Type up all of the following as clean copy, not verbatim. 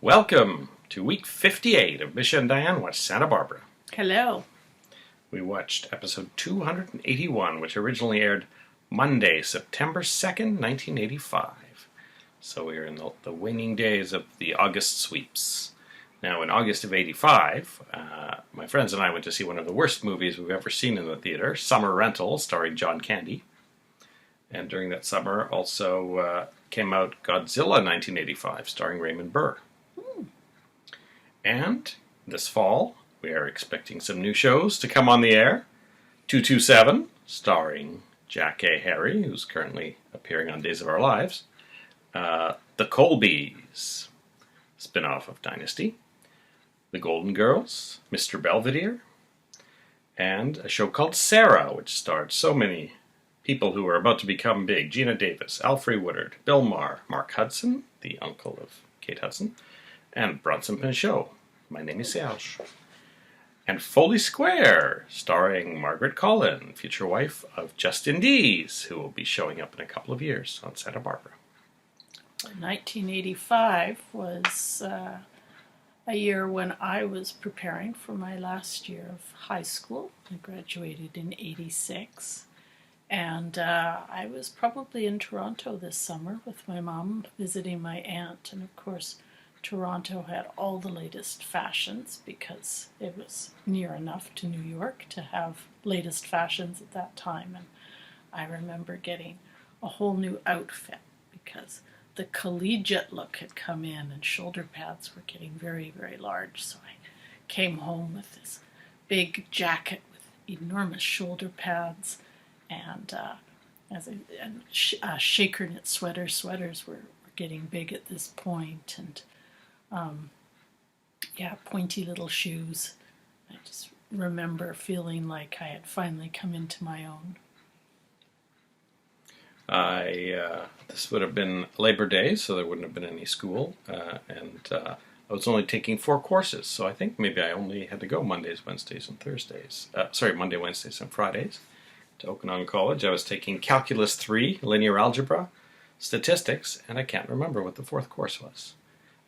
Welcome to week 58 of Misha Dianne Watch Santa Barbara. Hello. We watched episode 281, which originally aired Monday, September 2nd, 1985. So we're in the waning days of the August sweeps. Now, in August of 85, my friends and I went to see one of the worst movies we've ever seen in the theater, Summer Rental, starring John Candy. And during that summer also came out Godzilla 1985, starring Raymond Burr. And this fall, we are expecting some new shows to come on the air. 227, starring Jack A. Harry, who's currently appearing on Days of Our Lives. The Colbys, spin-off of Dynasty. The Golden Girls, Mr. Belvedere. And a show called Sarah, which starred so many people who are about to become big. Gina Davis, Alfre Woodard, Bill Maher, Mark Hudson, the uncle of Kate Hudson, and Bronson Pinchot. My name is Serge. And Foley Square, starring Margaret Collin, future wife of Justin Dees, who will be showing up in a couple of years on Santa Barbara. 1985 was a year when I was preparing for my last year of high school. I graduated in 86. And I was probably in Toronto this summer with my mom visiting my aunt. And of course, Toronto had all the latest fashions because it was near enough to New York to have latest fashions at that time. And I remember getting a whole new outfit because the collegiate look had come in and shoulder pads were getting very, very large. So I came home with this big jacket with enormous shoulder pads and shaker knit sweaters. Sweaters were getting big at this point, and pointy little shoes. I just remember feeling like I had finally come into my own. This would have been Labor Day, so there wouldn't have been any school, and I was only taking 4 courses, so I think maybe I only had to go Mondays, Wednesdays, and Thursdays. Monday, Wednesdays, and Fridays to Okanagan College. I was taking Calculus 3, Linear Algebra, Statistics, and I can't remember what the 4th course was.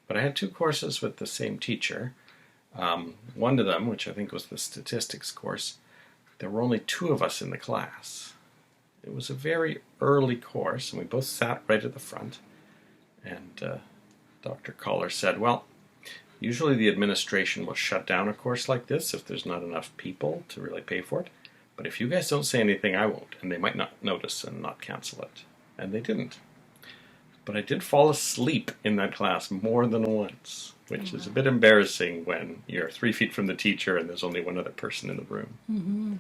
But I had 2 courses with the same teacher. One of them, which I think was the Statistics course, there were only 2 of us in the class. It was a very early course, and we both sat right at the front. And Dr. Collar said, well, usually the administration will shut down a course like this if there's not enough people to really pay for it. But if you guys don't say anything, I won't, and they might not notice and not cancel it. And they didn't. But I did fall asleep in that class more than once, which is a bit embarrassing when you're 3 feet from the teacher and there's only one other person in the room. Mm-hmm.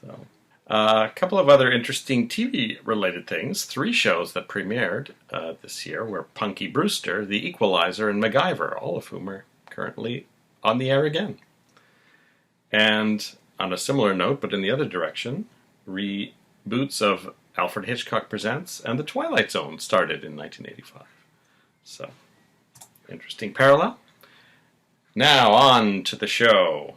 So, a couple of other interesting TV-related things. 3 shows that premiered this year were Punky Brewster, The Equalizer, and MacGyver, all of whom are currently on the air again. And on a similar note, but in the other direction, reboots of Alfred Hitchcock Presents and The Twilight Zone started in 1985. So, interesting parallel. Now, on to the show.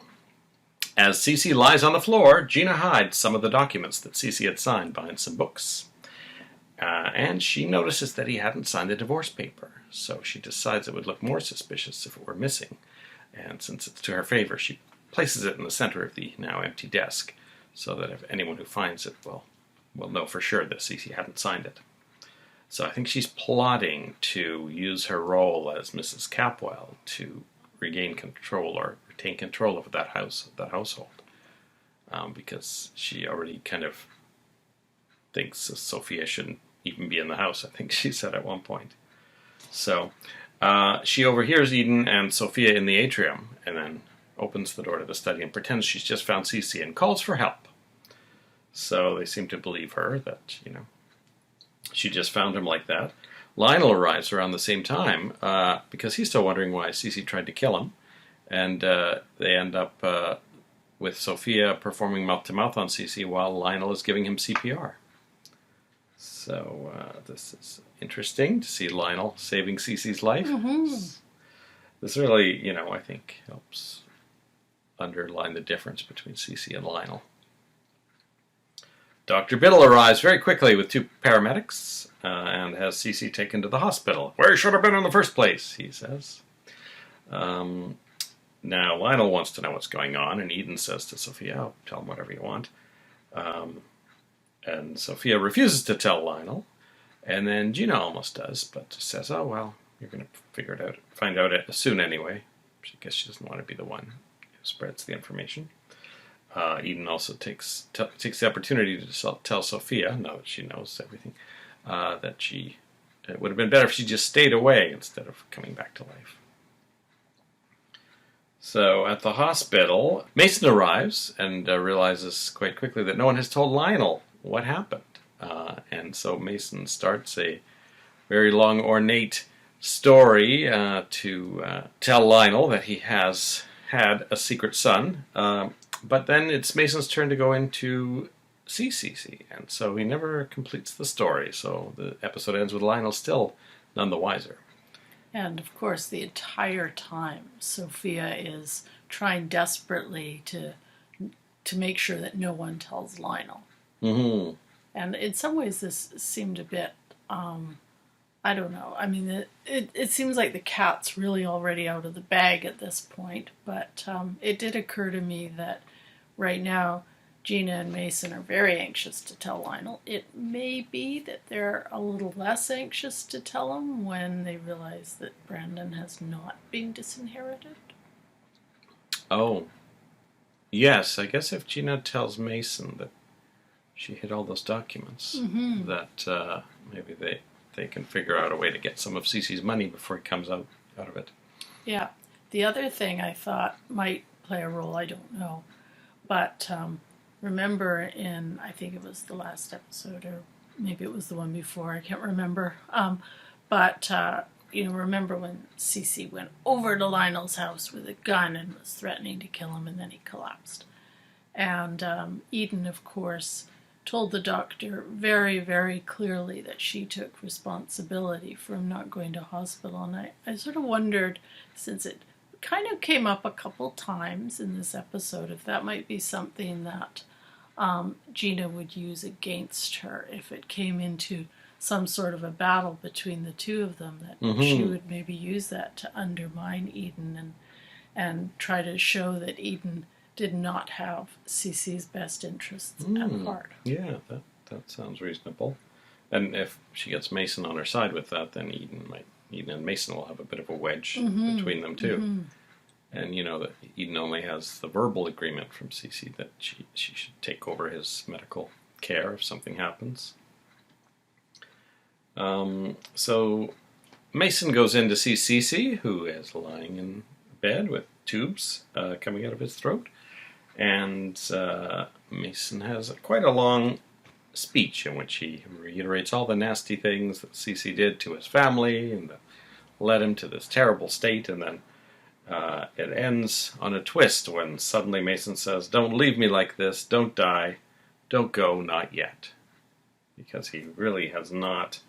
As Cece lies on the floor, Gina hides some of the documents that Cece had signed behind some books. And she notices that he hadn't signed the divorce paper, so she decides it would look more suspicious if it were missing. And since it's to her favor, she places it in the center of the now empty desk, so that if anyone who finds it will know for sure that Cece hadn't signed it. So I think she's plotting to use her role as Mrs. Capwell to regain control or retain control of that household, because she already kind of thinks Sophia shouldn't even be in the house, I think she said at one point. So she overhears Eden and Sophia in the atrium, and then opens the door to the study and pretends she's just found Cece and calls for help. So they seem to believe her that, she just found him like that. Lionel arrives around the same time because he's still wondering why Cece tried to kill him. And they end up with Sophia performing mouth-to-mouth on Cece while Lionel is giving him CPR. So this is interesting to see Lionel saving Cece's life. Mm-hmm. This really, I think helps underline the difference between Cece and Lionel. Dr. Biddle arrives very quickly with 2 paramedics and has Cece taken to the hospital, where he should have been in the first place, he says. Now, Lionel wants to know what's going on, and Eden says to Sophia, "Oh, tell him whatever you want." And Sophia refuses to tell Lionel, and then Gina almost does, but says, "Oh, well, you're going to figure it out, find out it soon anyway." I guess she doesn't want to be the one who spreads the information. Eden also takes the opportunity to tell Sophia, now that she knows everything, that it would have been better if she just stayed away instead of coming back to life. So at the hospital, Mason arrives and realizes quite quickly that no one has told Lionel what happened. And so Mason starts a very long, ornate story to tell Lionel that he has had a secret son. But then it's Mason's turn to go into CCC, and so he never completes the story. So the episode ends with Lionel still none the wiser. And of course, the entire time, Sophia is trying desperately to make sure that no one tells Lionel. Mm-hmm. And in some ways, this seemed a bit, I don't know. I mean, it seems like the cat's really already out of the bag at this point. But it did occur to me that right now, Gina and Mason are very anxious to tell Lionel. It may be that they're a little less anxious to tell him when they realize that Brandon has not been disinherited. Oh, yes. I guess if Gina tells Mason that she hid all those documents, that maybe they can figure out a way to get some of Cece's money before he comes out of it. Yeah. The other thing I thought might play a role, I don't know, but remember in, I think it was the last episode, or maybe it was the one before, I can't remember, but remember when Cece went over to Lionel's house with a gun and was threatening to kill him, and then he collapsed. And Eden, of course, told the doctor very, very clearly that she took responsibility for him not going to hospital. And I sort of wondered, since it kind of came up a couple times in this episode, if that might be something that Gina would use against her if it came into some sort of a battle between the two of them, that she would maybe use that to undermine Eden and try to show that Eden did not have Cece's best interests at heart. Yeah, that sounds reasonable. And if she gets Mason on her side with that, then Eden and Mason will have a bit of a wedge between them too. And that Eden only has the verbal agreement from Cece that she should take over his medical care if something happens. So Mason goes in to see Cece, who is lying in bed with tubes coming out of his throat. And Mason has quite a long speech in which he reiterates all the nasty things that Cece did to his family and that led him to this terrible state. And then it ends on a twist when suddenly Mason says, "Don't leave me like this, don't die, don't go, not yet." Because he really has not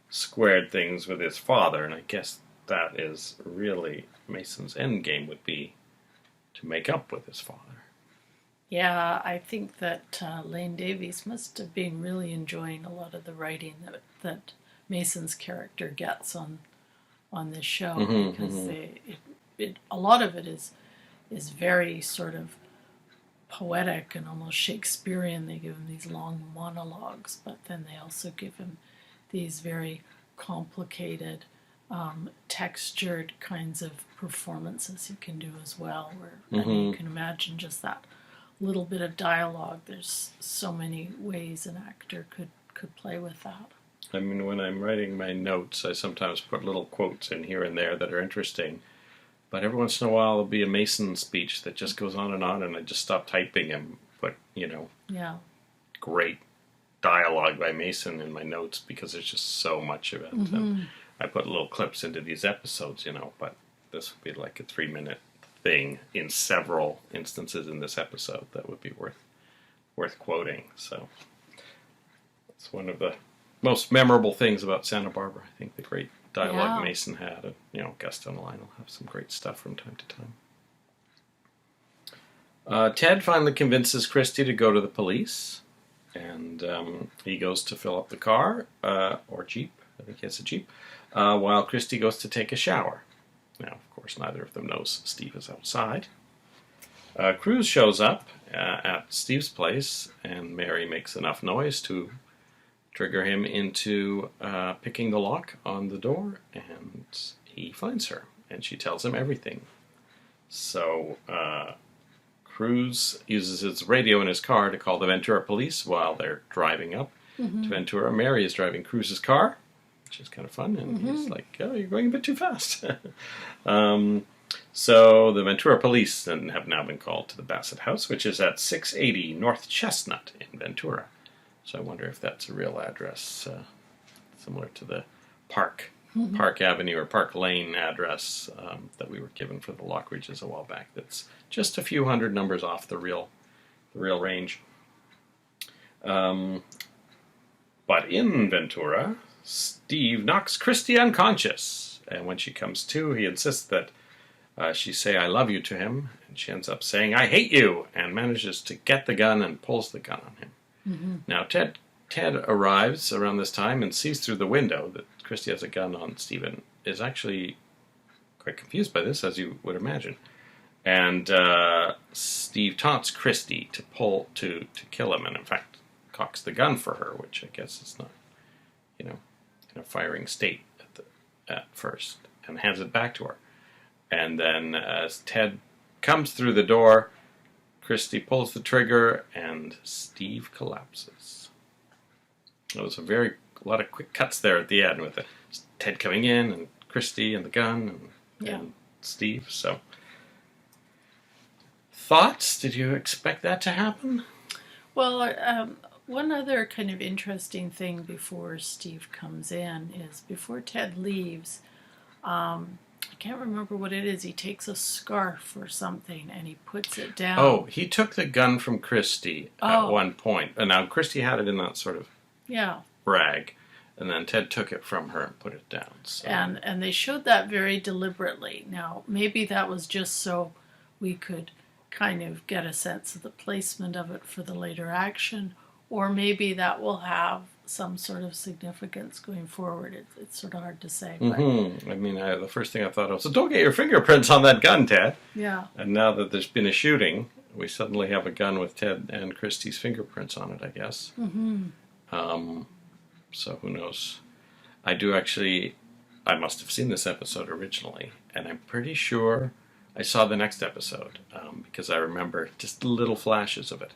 squared things with his father, and I guess that is really Mason's end game, would be to make up with his father. Yeah, I think that Lane Davies must have been really enjoying a lot of the writing that Mason's character gets on this show, because a lot of it is very sort of poetic and almost Shakespearean. They give him these long monologues, but then they also give him these very complicated, textured kinds of performances he can do as well, where I mean, you can imagine just that little bit of dialogue. There's so many ways an actor could play with that. I mean, when I'm writing my notes, I sometimes put little quotes in here and there that are interesting, but every once in a while there'll be a Mason speech that just goes on, and I just stop typing and put, great dialogue by Mason in my notes, because there's just so much of it. And I put little clips into these episodes, but this would be like a 3-minute thing in several instances in this episode that would be worth quoting. So it's one of the most memorable things about Santa Barbara. I think the great dialogue Mason had, and Gus and Lionel have some great stuff from time to time. Ted finally convinces Christy to go to the police, and he goes to fill up the car, or Jeep. I think he has a Jeep, while Christy goes to take a shower. Now, of course, neither of them knows Steve is outside. Cruz shows up at Steve's place, and Mary makes enough noise to trigger him into picking the lock on the door, and he finds her, and she tells him everything. So Cruz uses his radio in his car to call the Ventura police while they're driving up to Ventura. Mary is driving Cruz's car, which is kind of fun, and he's like, oh, you're going a bit too fast. So the Ventura police then have now been called to the Bassett house, which is at 680 North Chestnut in Ventura. So I wonder if that's a real address, similar to the Park Avenue or Park Lane address that we were given for the Lockridges a while back. That's just a few hundred numbers off the real range. But in Ventura, Steve knocks Christy unconscious, and when she comes to, he insists that she say "I love you" to him, and she ends up saying "I hate you," and manages to get the gun and pulls the gun on him. Now Ted arrives around this time and sees through the window that Christy has a gun on Stephen. Is actually quite confused by this, as you would imagine, and Steve taunts Christy to kill him, and in fact cocks the gun for her, which I guess is not, in a firing state at first, and hands it back to her. And then as Ted comes through the door, Christy pulls the trigger, and Steve collapses. There was a lot of quick cuts there at the end with Ted coming in, and Christy, and the gun, and Steve. So, thoughts? Did you expect that to happen? Well, one other kind of interesting thing before Steve comes in is before Ted leaves, I can't remember what it is. He takes a scarf or something and he puts it down. Oh, he took the gun from Christy at one point. And now Christy had it in that sort of rag. And then Ted took it from her and put it down. So. And they showed that very deliberately. Now, maybe that was just so we could kind of get a sense of the placement of it for the later action. Or maybe that will have some sort of significance going forward. It's sort of hard to say. But. I mean, the first thing I thought of was, don't get your fingerprints on that gun, Ted. Yeah. And now that there's been a shooting, we suddenly have a gun with Ted and Christy's fingerprints on it, I guess. So who knows? I must have seen this episode originally, and I'm pretty sure I saw the next episode, because I remember just little flashes of it.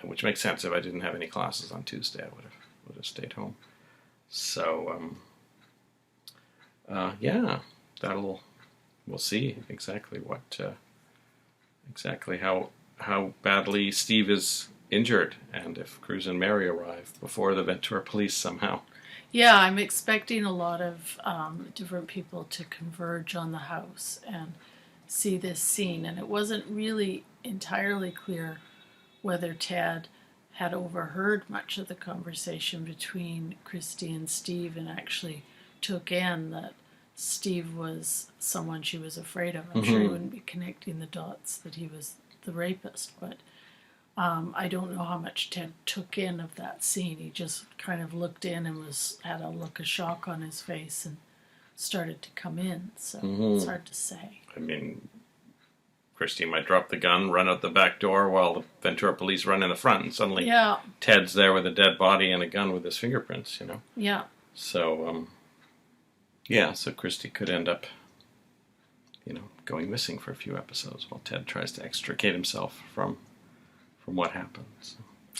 Which makes sense. If I didn't have any classes on Tuesday, I would have stayed home. So, we'll see exactly how badly Steve is injured, and if Cruz and Mary arrive before the Ventura police somehow. Yeah, I'm expecting a lot of different people to converge on the house and see this scene, and it wasn't really entirely clear whether Ted had overheard much of the conversation between Christy and Steve and actually took in that Steve was someone she was afraid of. I'm sure he wouldn't be connecting the dots that he was the rapist, but I don't know how much Ted took in of that scene. He just kind of looked in and had a look of shock on his face and started to come in, so it's hard to say. I mean, Christy might drop the gun, run out the back door while the Ventura police run in the front, and suddenly Ted's there with a dead body and a gun with his fingerprints, Yeah. So, so Christy could end up, going missing for a few episodes while Ted tries to extricate himself from what happens.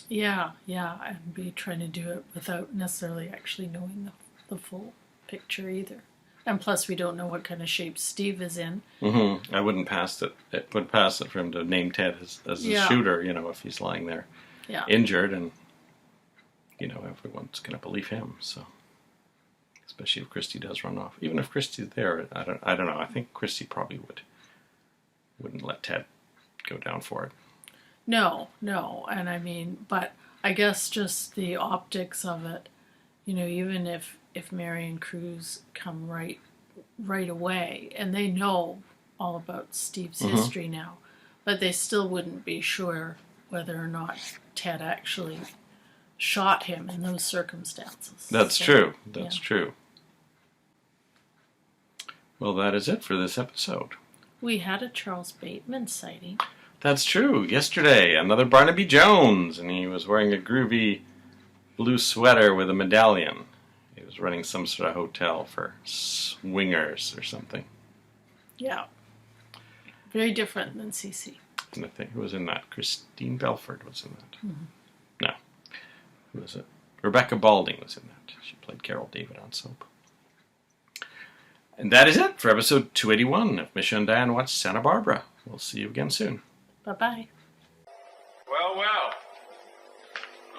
Yeah, and be trying to do it without necessarily actually knowing the full picture either. And plus, we don't know what kind of shape Steve is in. I wouldn't pass it. It would pass it for him to name Ted as the shooter, if he's lying there injured, and, everyone's going to believe him, so. Especially if Christy does run off. Even if Christy's there, I don't know. I think Christy probably wouldn't let Ted go down for it. No, and I mean, but I guess just the optics of it, even if Mary and Cruz come right away, and they know all about Steve's history now, but they still wouldn't be sure whether or not Ted actually shot him in those circumstances. That's true. That's true. Well, that is it for this episode. We had a Charles Bateman sighting. That's true. Yesterday, another Barnaby Jones, and he was wearing a groovy blue sweater with a medallion. He was running some sort of hotel for swingers or something. Yeah. Very different than CC. And I think who was in that? Christine Belford was in that. Mm-hmm. No. Who was it? Rebecca Balding was in that. She played Carol David on Soap. And that is it for episode 281 of Misha and Dianne Watch Santa Barbara. We'll see you again soon. Bye-bye. Well.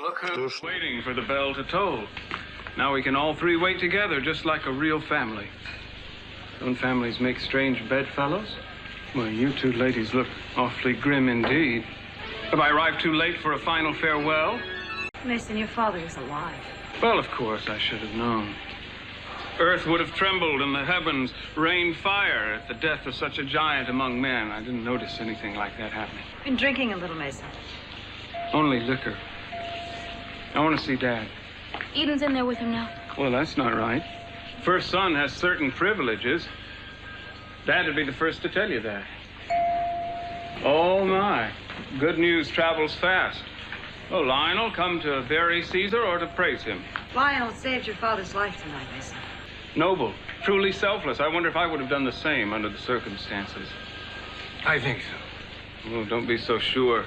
Look who's waiting for the bell to toll. Now we can all three wait together, just like a real family. Don't families make strange bedfellows? Well, you two ladies look awfully grim indeed. Have I arrived too late for a final farewell? Mason, your father is alive. Well, of course, I should have known. Earth would have trembled and the heavens rained fire at the death of such a giant among men. I didn't notice anything like that happening. Been drinking a little, Mason. Only liquor. I want to see Dad. Eden's in there with him now. Well, that's not right. First son has certain privileges. Dad would be the first to tell you that. Oh, my. Good news travels fast. Oh, Lionel, come to bury Caesar or to praise him? Lionel saved your father's life tonight, Mason. Noble, truly selfless. I wonder if I would have done the same under the circumstances. I think so. Oh, don't be so sure.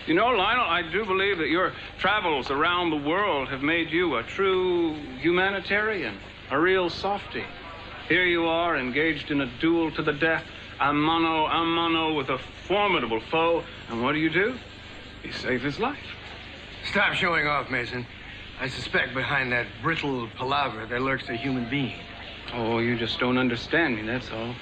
You know, Lionel, I do believe that your travels around the world have made you a true humanitarian, a real softy. Here you are, engaged in a duel to the death, a mano a mano with a formidable foe, and what do? You save his life. Stop showing off, Mason. I suspect behind that brittle palaver there lurks a human being. Oh, you just don't understand me, that's all.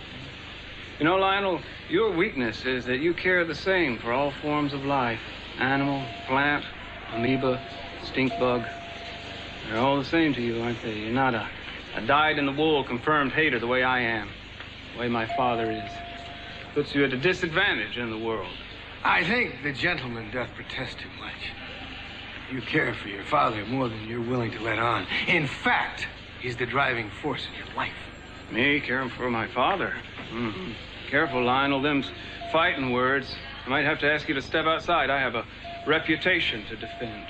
You know, Lionel, your weakness is that you care the same for all forms of life. Animal, plant, amoeba, stink bug. They're all the same to you, aren't they? You're not a dyed-in-the-wool confirmed hater the way I am, the way my father is. Puts you at a disadvantage in the world. I think the gentleman doth protest too much. You care for your father more than you're willing to let on. In fact, he's the driving force in your life. Me caring for my father? Mm-hmm. Careful, Lionel, them's fighting words. I might have to ask you to step outside. I have a reputation to defend.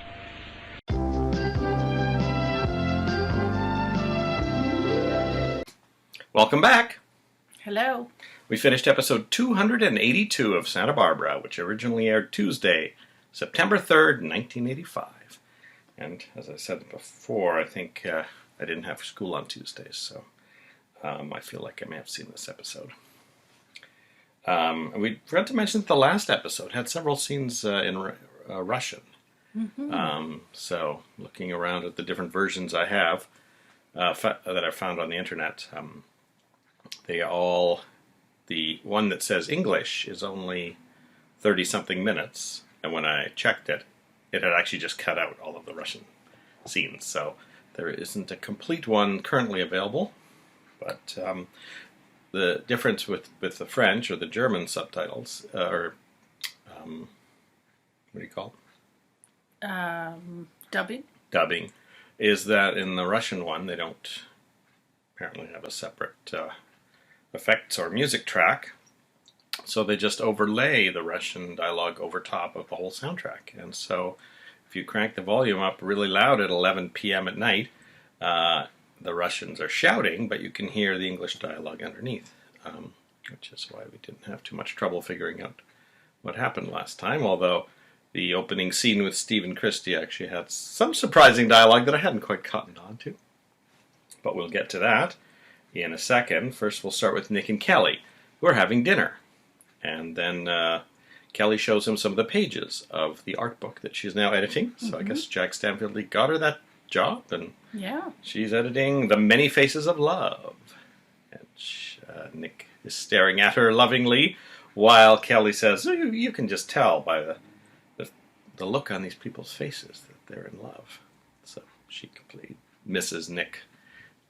Welcome back. Hello. We finished episode 282 of Santa Barbara, which originally aired Tuesday, September 3rd, 1985. And as I said before, I think I didn't have school on Tuesdays, so I feel like I may have seen this episode. We forgot to mention that the last episode had several scenes in Russian. Mm-hmm. So looking around at the different versions I have that I found on the internet, the one that says English is only 30-something minutes, and when I checked it, it had actually just cut out all of the Russian scenes, so there isn't a complete one currently available, but the difference with the French or the German subtitles, what do you call it? Dubbing? Dubbing, is that in the Russian one they don't apparently have a separate effects or music track, so they just overlay the Russian dialogue over top of the whole soundtrack. And so if you crank the volume up really loud at 11 p.m. at night, the Russians are shouting, but you can hear the English dialogue underneath, which is why we didn't have too much trouble figuring out what happened last time, although the opening scene with Stephen Christie actually had some surprising dialogue that I hadn't quite cottoned on to. But we'll get to that in a second. First, we'll start with Nick and Kelly, who are having dinner. And then Kelly shows him some of the pages of the art book that she's now editing. So I guess Jack Stanfield Lee got her that job, and she's editing The Many Faces of Love. And Nick is staring at her lovingly, while Kelly says, oh, you can just tell by the look on these people's faces that they're in love. So she completely misses Nick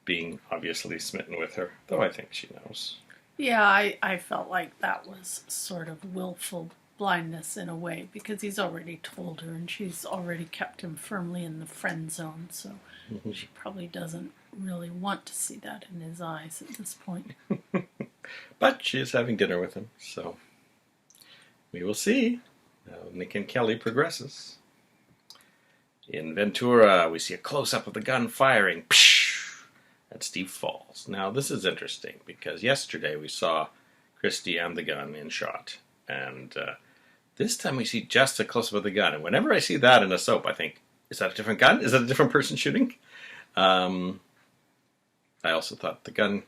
being obviously smitten with her, though I think she knows. Yeah, I felt like that was sort of willful blindness in a way, because he's already told her and she's already kept him firmly in the friend zone, so she probably doesn't really want to see that in his eyes at this point. But she is having dinner with him, so we will see how Nick and Kelly progresses. In Ventura, we see a close-up of the gun firing, and Steve falls. Now, this is interesting, because yesterday we saw Christy and the gun in shot, and this time we see just a close-up of the gun, and whenever I see that in a soap, I think, is that a different gun? Is that a different person shooting? I also thought the gun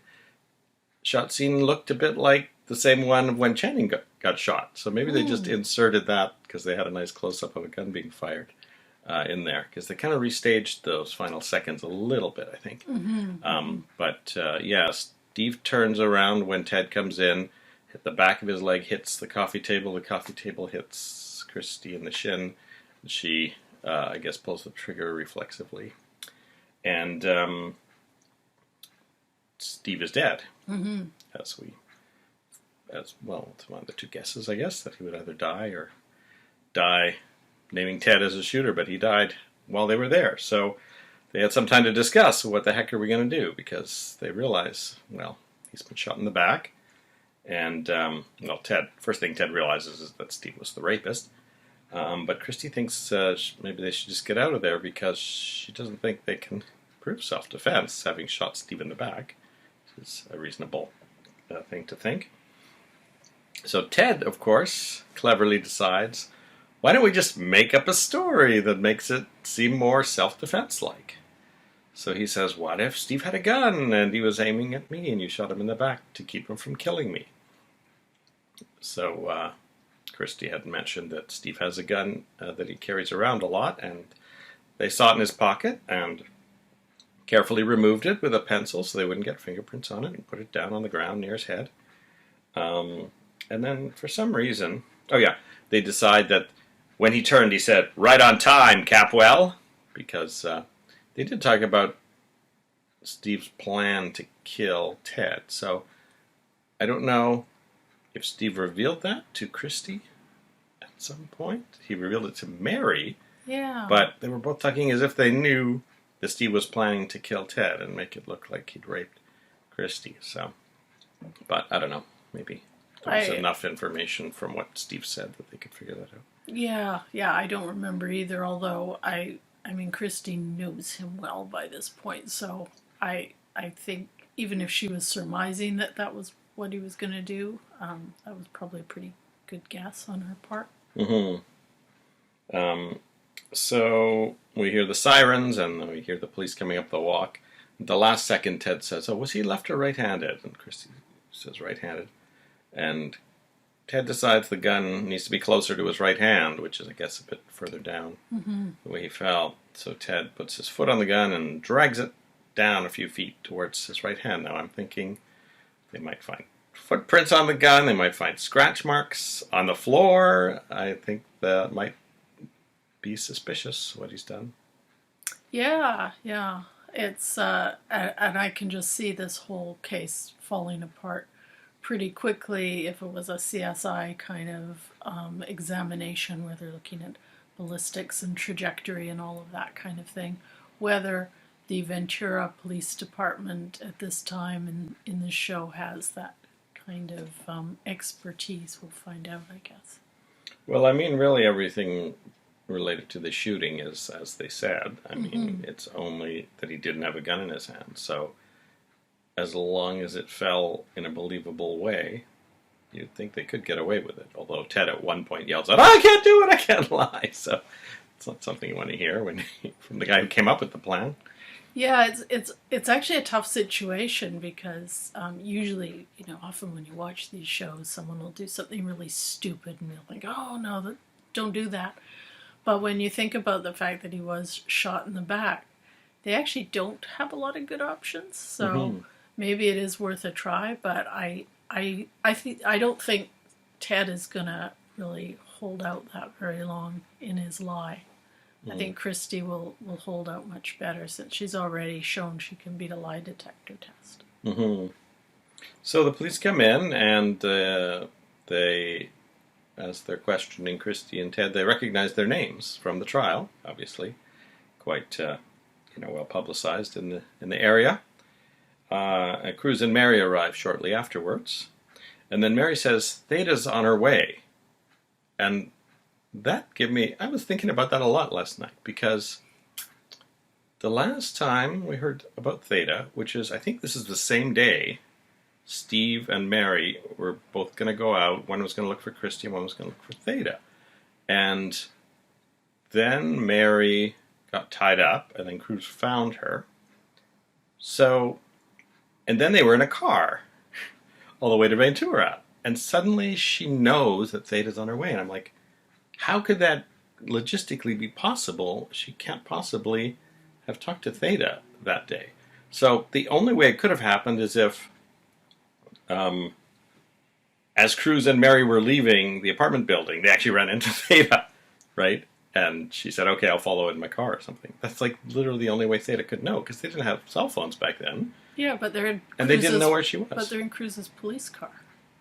shot scene looked a bit like the same one when Channing got shot. So maybe they just inserted that because they had a nice close-up of a gun being fired in there. Because they kind of restaged those final seconds a little bit, I think. Yeah, Steve turns around when Ted comes in. The back of his leg hits the coffee table. The coffee table hits Christy in the shin. She, I guess, pulls the trigger reflexively. And Steve is dead. As well, it's one of the two guesses, I guess, that he would either die or die naming Ted as a shooter, but he died while they were there. So they had some time to discuss what the heck are we going to do, because they realize, well, he's been shot in the back. And, first thing Ted realizes is that Steve was the rapist. But Christy thinks maybe they should just get out of there because she doesn't think they can prove self-defense, having shot Steve in the back. Which is a reasonable thing to think. So Ted, of course, cleverly decides, why don't we just make up a story that makes it seem more self-defense-like? So he says, what if Steve had a gun and he was aiming at me and you shot him in the back to keep him from killing me? So Christy had mentioned that Steve has a gun that he carries around a lot, and they saw it in his pocket and carefully removed it with a pencil so they wouldn't get fingerprints on it and put it down on the ground near his head. And then for some reason, they decide that when he turned, he said, right on time, Capwell, because they did talk about Steve's plan to kill Ted. So I don't know if Steve revealed that to Christy at some point. He revealed it to Mary. Yeah. But they were both talking as if they knew that Steve was planning to kill Ted and make it look like he'd raped Christy. So, but I don't know. Maybe there was enough information from what Steve said that they could figure that out. Yeah, I don't remember either, although I mean, Christy knows him well by this point, so I think even if she was surmising that that was what he was going to do, that was probably a pretty good guess on her part. So we hear the sirens, and then we hear the police coming up the walk. At the last second, Ted says, oh, was he left or right-handed? And Christy says right-handed. And Ted decides the gun needs to be closer to his right hand, which is, I guess, a bit further down the way he fell. So Ted puts his foot on the gun and drags it down a few feet towards his right hand. Now I'm thinking they might find footprints on the gun. They might find scratch marks on the floor. I think that might be suspicious, what he's done. Yeah. It's, and I can just see this whole case falling apart pretty quickly if it was a CSI kind of examination where they're looking at ballistics and trajectory and all of that kind of thing. Whether the Ventura Police Department at this time in the show has that kind of expertise, we'll find out, I guess. Well, I mean, really everything related to the shooting is, as they said. I mean, it's only that he didn't have a gun in his hand. So as long as it fell in a believable way, you'd think they could get away with it. Although Ted at one point yells out, I can't do it, I can't lie. So it's not something you want to hear from the guy who came up with the plan. Yeah, it's actually a tough situation because usually, often when you watch these shows, someone will do something really stupid and you'll think, oh no, don't do that. But when you think about the fact that he was shot in the back, they actually don't have a lot of good options. So maybe it is worth a try, but I don't think Ted is gonna really hold out that very long in his lie. I think Christy will hold out much better since she's already shown she can beat a lie detector test. So the police come in and they, as they're questioning Christy and Ted, they recognize their names from the trial, obviously. Quite well publicized in the area. And Cruz and Mary arrive shortly afterwards. And then Mary says, Theta's on her way. And I was thinking about that a lot last night, because the last time we heard about Theta, which is, I think this is the same day, Steve and Mary were both going to go out. One was going to look for Christy, and one was going to look for Theta. And then Mary got tied up, and then Cruz found her. So, and then they were in a car all the way to Ventura. And suddenly she knows that Theta's on her way. And I'm like, how could that logistically be possible? She can't possibly have talked to Theta that day. So the only way it could have happened is if, as Cruz and Mary were leaving the apartment building, they actually ran into Theta, right? And she said, okay, I'll follow in my car or something. That's like literally the only way Theta could know, because they didn't have cell phones back then. Yeah, but they're in and they didn't know where she was. But they're in Cruz's police car.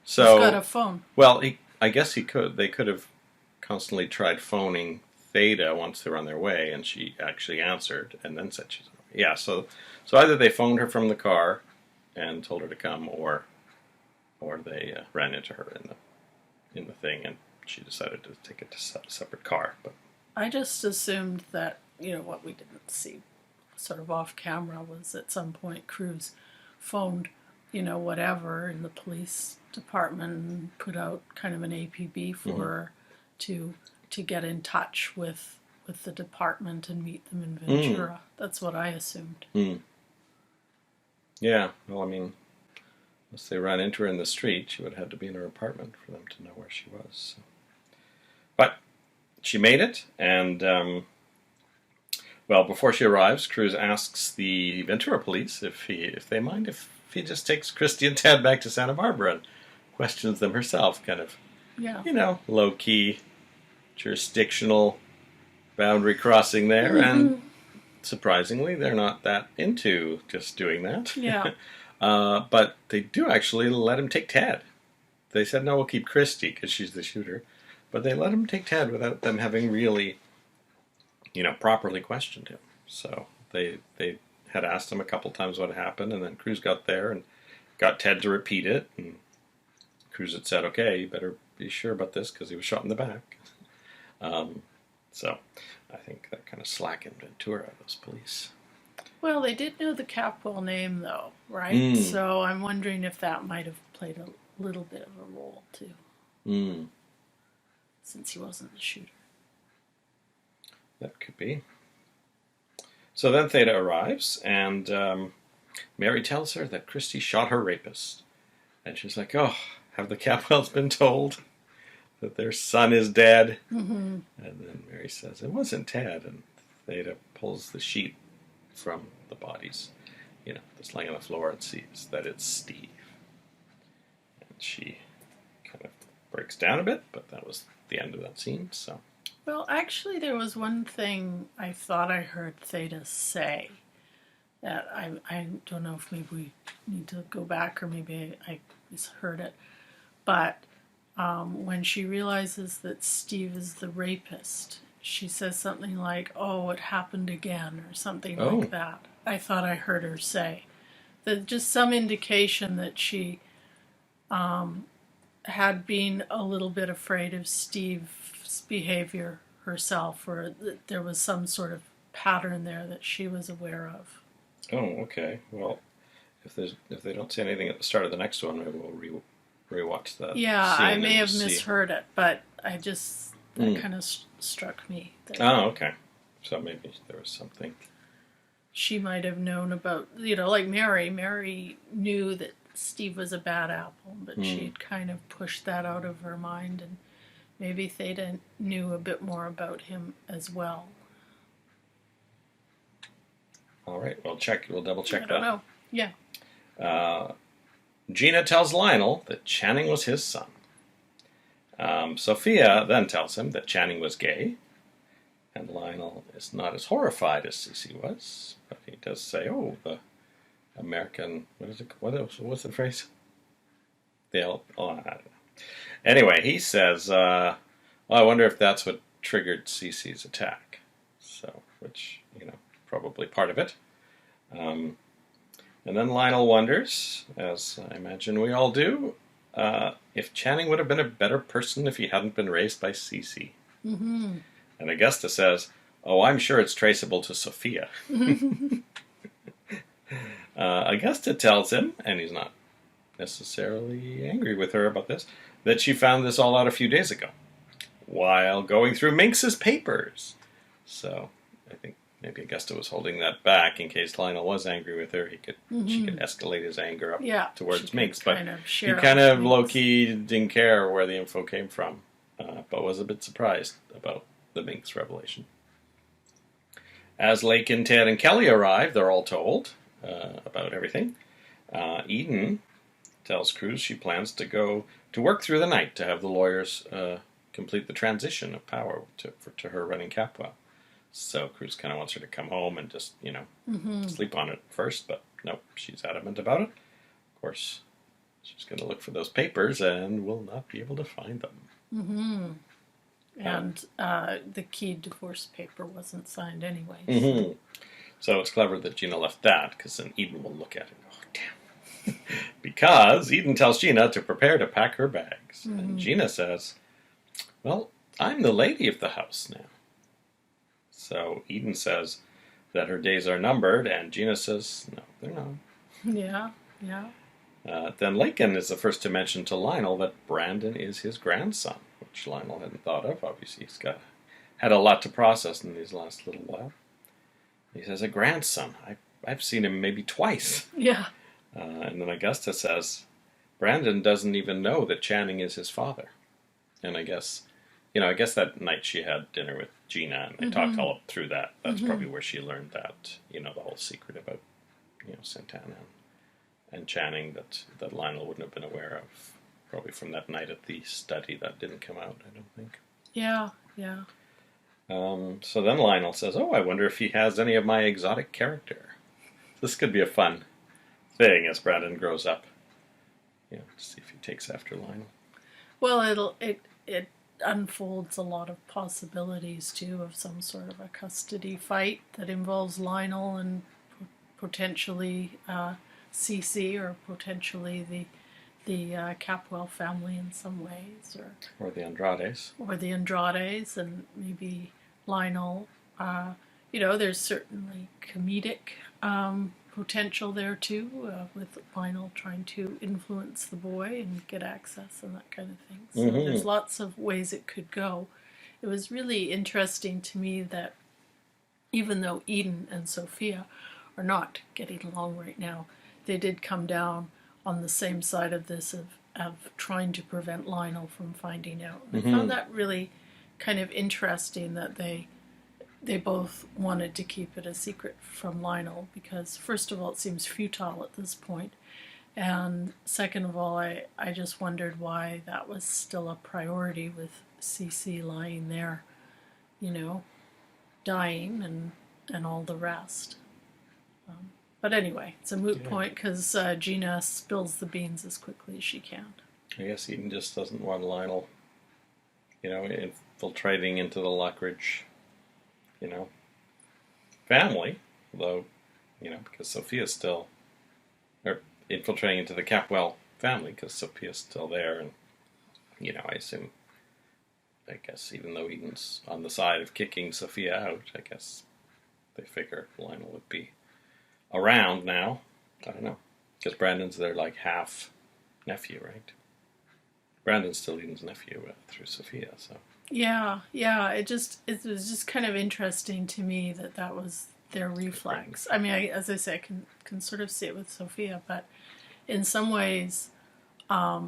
So he's got a phone. Well, I guess he could. They could have constantly tried phoning Theta once they were on their way, and she actually answered and then said she's on her way. Yeah, so either they phoned her from the car and told her to come, or they ran into her in the thing, and she decided to take it to a separate car. But I just assumed that, what we didn't see sort of off camera was at some point Cruz phoned, whatever in the police department and put out kind of an APB for her to get in touch with the department and meet them in Ventura. That's what I assumed. Yeah, well, I mean, unless they ran into her in the street, she would have had to be in her apartment for them to know where she was. So. But she made it, and, before she arrives, Cruz asks the Ventura police if they mind if he just takes Christy and Ted back to Santa Barbara, and questions them herself, kind of, low-key, jurisdictional boundary crossing there, and surprisingly, they're not that into just doing that. Yeah. But they do actually let him take Ted. They said, no, we'll keep Christy because she's the shooter. But they let him take Ted without them having really, properly questioned him. So they had asked him a couple times what happened, and then Cruz got there and got Ted to repeat it. And Cruz had said, okay, you better be sure about this because he was shot in the back. So I think that kind of slackened Ventura, those police. Well, they did know the Capwell name, though, right? So I'm wondering if that might have played a little bit of a role, too. Since he wasn't the shooter. That could be. So then Theta arrives, and Mary tells her that Christy shot her rapist. And she's like, oh, have the Capwells been told that their son is dead? And then Mary says, it wasn't Ted. And Theta pulls the sheet from the bodies, that's laying on the floor, and sees that it's Steve. And she kind of breaks down a bit, but that was the end of that scene. So, well, actually, there was one thing I thought I heard Theta say that I don't know if maybe we need to go back or maybe I misheard it, but when she realizes that Steve is the rapist, she says something like, oh, it happened again, or something like that. I thought I heard her say. That just some indication that she had been a little bit afraid of Steve's behavior herself, or that there was some sort of pattern there that she was aware of. Oh, okay. Well, if they don't say anything at the start of the next one, maybe we'll rewatch that. Yeah, I may have misheard it, but I just that kind of struck me. Oh, okay. So maybe there was something she might have known about, like Mary. Mary knew that Steve was a bad apple, but she'd kind of pushed that out of her mind, and maybe Theta knew a bit more about him as well. All right, we'll double check that. I don't know. Yeah. Gina tells Lionel that Channing was his son. Sophia then tells him that Channing was gay, and Lionel is not as horrified as Cece was, but he does say, oh, the American, what's the phrase? I don't know. Anyway, he says, well, I wonder if that's what triggered Cece's attack. So, which, probably part of it. And then Lionel wonders, as I imagine we all do, if Channing would have been a better person if he hadn't been raised by Cece. Mm-hmm. And Augusta says, "Oh, I'm sure it's traceable to Sophia." Augusta tells him, and he's not necessarily angry with her about this, that she found this all out a few days ago while going through Minx's papers. So I think maybe Augusta was holding that back in case Lionel was angry with her. She could escalate his anger up towards Minx, but he kind of low-key didn't care where the info came from, but was a bit surprised about the Minx revelation. As Lakin, Ted, and Kelly arrive, they're all told about everything. Eden tells Cruz she plans to go to work through the night to have the lawyers complete the transition of power to her running Capwell. So Cruz kind of wants her to come home and just, sleep on it first, but nope, she's adamant about it. Of course, she's going to look for those papers and will not be able to find them. Mm-hmm. And the key divorce paper wasn't signed anyway. Mm-hmm. So it's clever that Gina left that, because then Eden will look at it and go, "Oh, damn." Because Eden tells Gina to prepare to pack her bags. Mm-hmm. And Gina says, "Well, I'm the lady of the house now." So Eden says that her days are numbered, and Gina says, "No, they're not." Yeah. Then Lakin is the first to mention to Lionel that Brandon is his grandson, which Lionel hadn't thought of. Obviously, he's had a lot to process in these last little while. He says, "A grandson. I've seen him maybe twice." Yeah. And then Augusta says, "Brandon doesn't even know that Channing is his father." And I guess that night she had dinner with Gina, and they talked all through that. That's probably where she learned that, the whole secret about, Santana and Channing that Lionel wouldn't have been aware of. Probably from that night at the study. That didn't come out, I don't think. Yeah. So then Lionel says, "Oh, I wonder if he has any of my exotic character." This could be a fun thing as Brandon grows up. To see if he takes after Lionel. Well, it unfolds a lot of possibilities too of some sort of a custody fight that involves Lionel and potentially Cece, or potentially the Capwell family in some ways, or the Andrades, and maybe Lionel. There's certainly comedic potential there too, with Lionel trying to influence the boy and get access and that kind of thing. So there's lots of ways it could go. It was really interesting to me that even though Eden and Sophia are not getting along right now, they did come down on the same side of this of trying to prevent Lionel from finding out. And I found that really kind of interesting that they both wanted to keep it a secret from Lionel, because first of all, it seems futile at this point, and second of all, I just wondered why that was still a priority with Cece lying there, dying and all the rest. But anyway, it's a moot point because Gina spills the beans as quickly as she can. I guess Eden just doesn't want Lionel, infiltrating into the Lockridge, family. Although, because Sophia's still, or infiltrating into the Capwell family because Sophia's still there. And, I guess even though Eden's on the side of kicking Sophia out, I guess they figure Lionel would be around now. I don't know. Because Brandon's their, half nephew, right? Brandon's still Eden's nephew through Sophia, so. Yeah. It was just kind of interesting to me that was their reflex. I mean, as I say, I can sort of see it with Sophia, but in some ways, I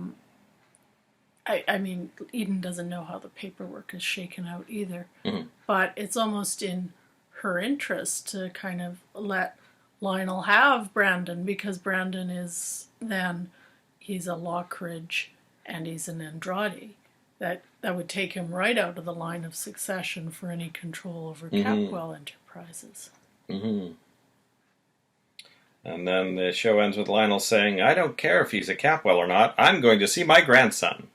mean, Eden doesn't know how the paperwork is shaken out either. Mm-hmm. But it's almost in her interest to kind of let Lionel have Brandon, because Brandon he's a Lockridge and he's an Andrade. That would take him right out of the line of succession for any control over Capwell Enterprises. Mm-hmm. And then the show ends with Lionel saying, "I don't care if he's a Capwell or not. I'm going to see my grandson."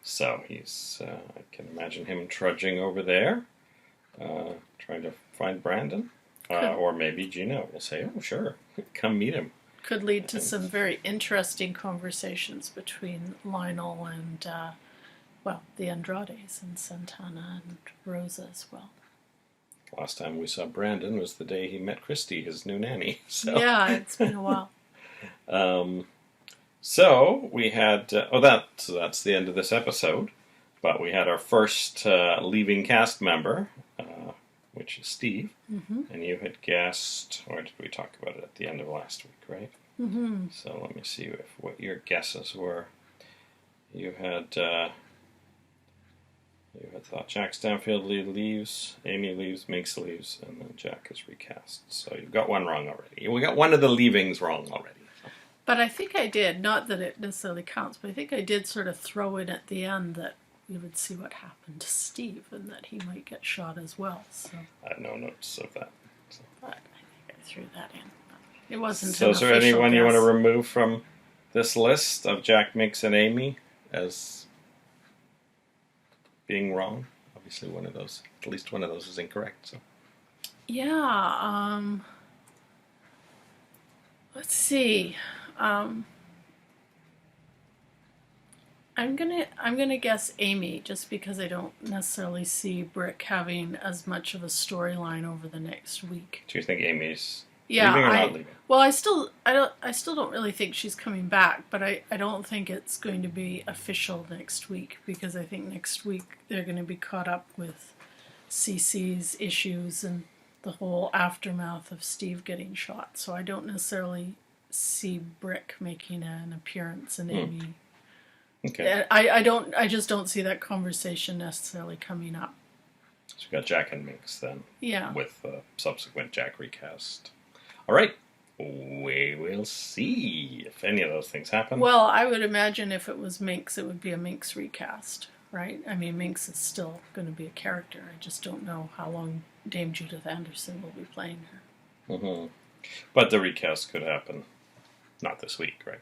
So he's, I can imagine him trudging over there. trying to find Brandon. Or maybe Gina will say, oh, sure, come meet him. Could lead to some very interesting conversations between Lionel and, the Andrades and Santana and Rosa as well. Last time we saw Brandon was the day he met Christy, his new nanny. So. Yeah, it's been a while. So we had, that's the end of this episode. But we had our first leaving cast member, which is Steve. Mm-hmm. And you had guessed, or did we talk about it at the end of last week, right? Mm-hmm. So let me see what your guesses were. You had thought Jack Stanfield leaves, Amy leaves, Minx leaves, and then Jack is recast. So you've got one wrong already. We got one of the leavings wrong already. But I think I did, not that it necessarily counts, but I think I did sort of throw in at the end that we would see what happened to Steve and that he might get shot as well. So I had no notes of that. So. But I think I threw that in. It wasn't. So is there anyone you want to remove from this list of Jack, Minx, and Amy as being wrong? Obviously, at least one of those is incorrect. So. Yeah. Let's see. I'm gonna guess Amy, just because I don't necessarily see Brick having as much of a storyline over the next week. Do you think Amy's leaving or not leaving? Well, I still don't really think she's coming back, but I don't think it's going to be official next week, because I think next week they're going to be caught up with CC's issues and the whole aftermath of Steve getting shot. So I don't necessarily see Brick making an appearance in Amy. Okay. I just don't see that conversation necessarily coming up. So we got Jack and Minx then. Yeah. With subsequent Jack recast. All right. We will see if any of those things happen. Well, I would imagine if it was Minx, it would be a Minx recast, right? I mean, Minx is still going to be a character. I just don't know how long Dame Judith Anderson will be playing her. Mm-hmm. But the recast could happen not this week, right?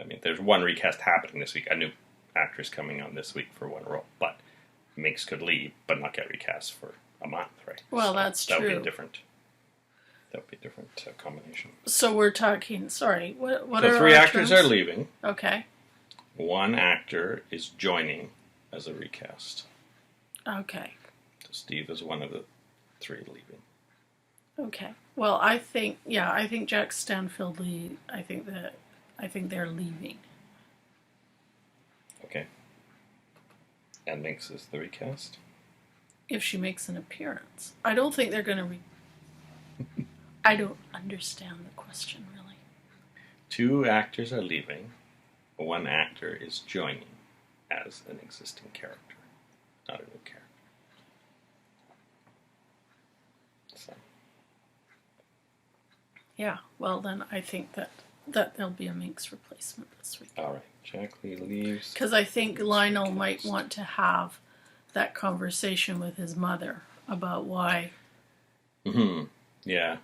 I mean, there's one recast happening this week. A new actress coming on this week for one role. But Minx could leave, but not get recast for a month, right? Well, so that's true. That would be different. That would be a different combination. So we're talking, sorry, what so are three our actors terms? are leaving. Okay. One actor is joining as a recast. Okay. So Steve is one of the three leaving. Okay. Well, I think Jack Stanfield I think they're leaving. Okay. And Minx is the recast? If she makes an appearance. I don't think they're going to I don't understand the question, really. Two actors are leaving. One actor is joining as an existing character, not a new character. So. Yeah, well then I think that there'll be a Minx replacement this week. All right, Jack Lee leaves. Because I think Lionel might want to have that conversation with his mother about why. Mm-hmm. Yeah.